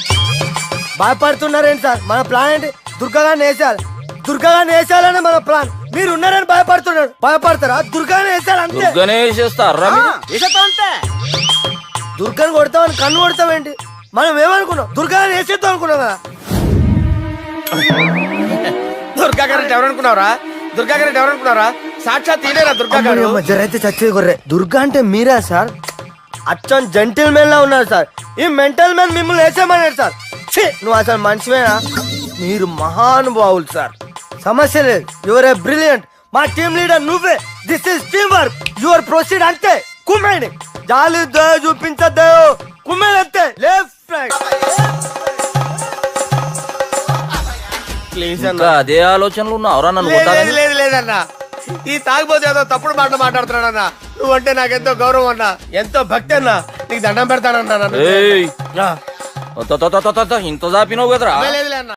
భయపడుతున్నారేంటి సార్? మన ప్లాన్ ఏంటి? దుర్గాగాన్ని వేసేయాలని మన ప్లాన్. మీరు ఉన్నారని భయపడతారా? దుర్గాని వేసేయాలి అంతే. దుర్గనే వేసేస్తారా? అంతే. దుర్గాని కొడతామని కన్ను కొడతామేంటి? మనం ఏమనుకున్నాం? దుర్గాని వేసేద్దాం అనుకున్నాం కదా. దుర్గా గారు ఎవరనుకున్నారా? సాక్షాత్ తీరేరా దుర్గా గారు. జరైతే చచ్చేది గొర్రె. దుర్గా అంటే మీరా సార్? అచ్చం జెంటిల్ మెన్ లా ఉన్నారు సార్. ఈ మెంటల్ మ్యాన్ మిమ్మల్ని వేసేమన్నాడు సార్. నువ్వు అసలు మనిషివేనా? మీరు మహానుభావులు సార్. సమస్య లేదు. Your a brilliant. మా టీమ్ లీడర్ నువ్వే. This is team work. Your proceed అంతే. కుమ్మేయండి. జాలి చూపించద్దు. కుమ్మేయండి అంతే. Left right. ప్లీజ్ ఇంకా అదే ఆలోచనలు ఉన్నావురా నన్ను కొట్టాలని? లేదన్నా, ఈ తాగిపోతే ఏదో తప్పుడు మాట మాట్లాడుతున్నాడన్నా. నువ్వంటే నాకెంతో గౌరవం అన్నా, ఎంతో భక్తి అన్నా. నీకు దండం పెడతానన్నా. ఏయ్, ఇంత జాపినావు కదరా? లేదులే అన్న.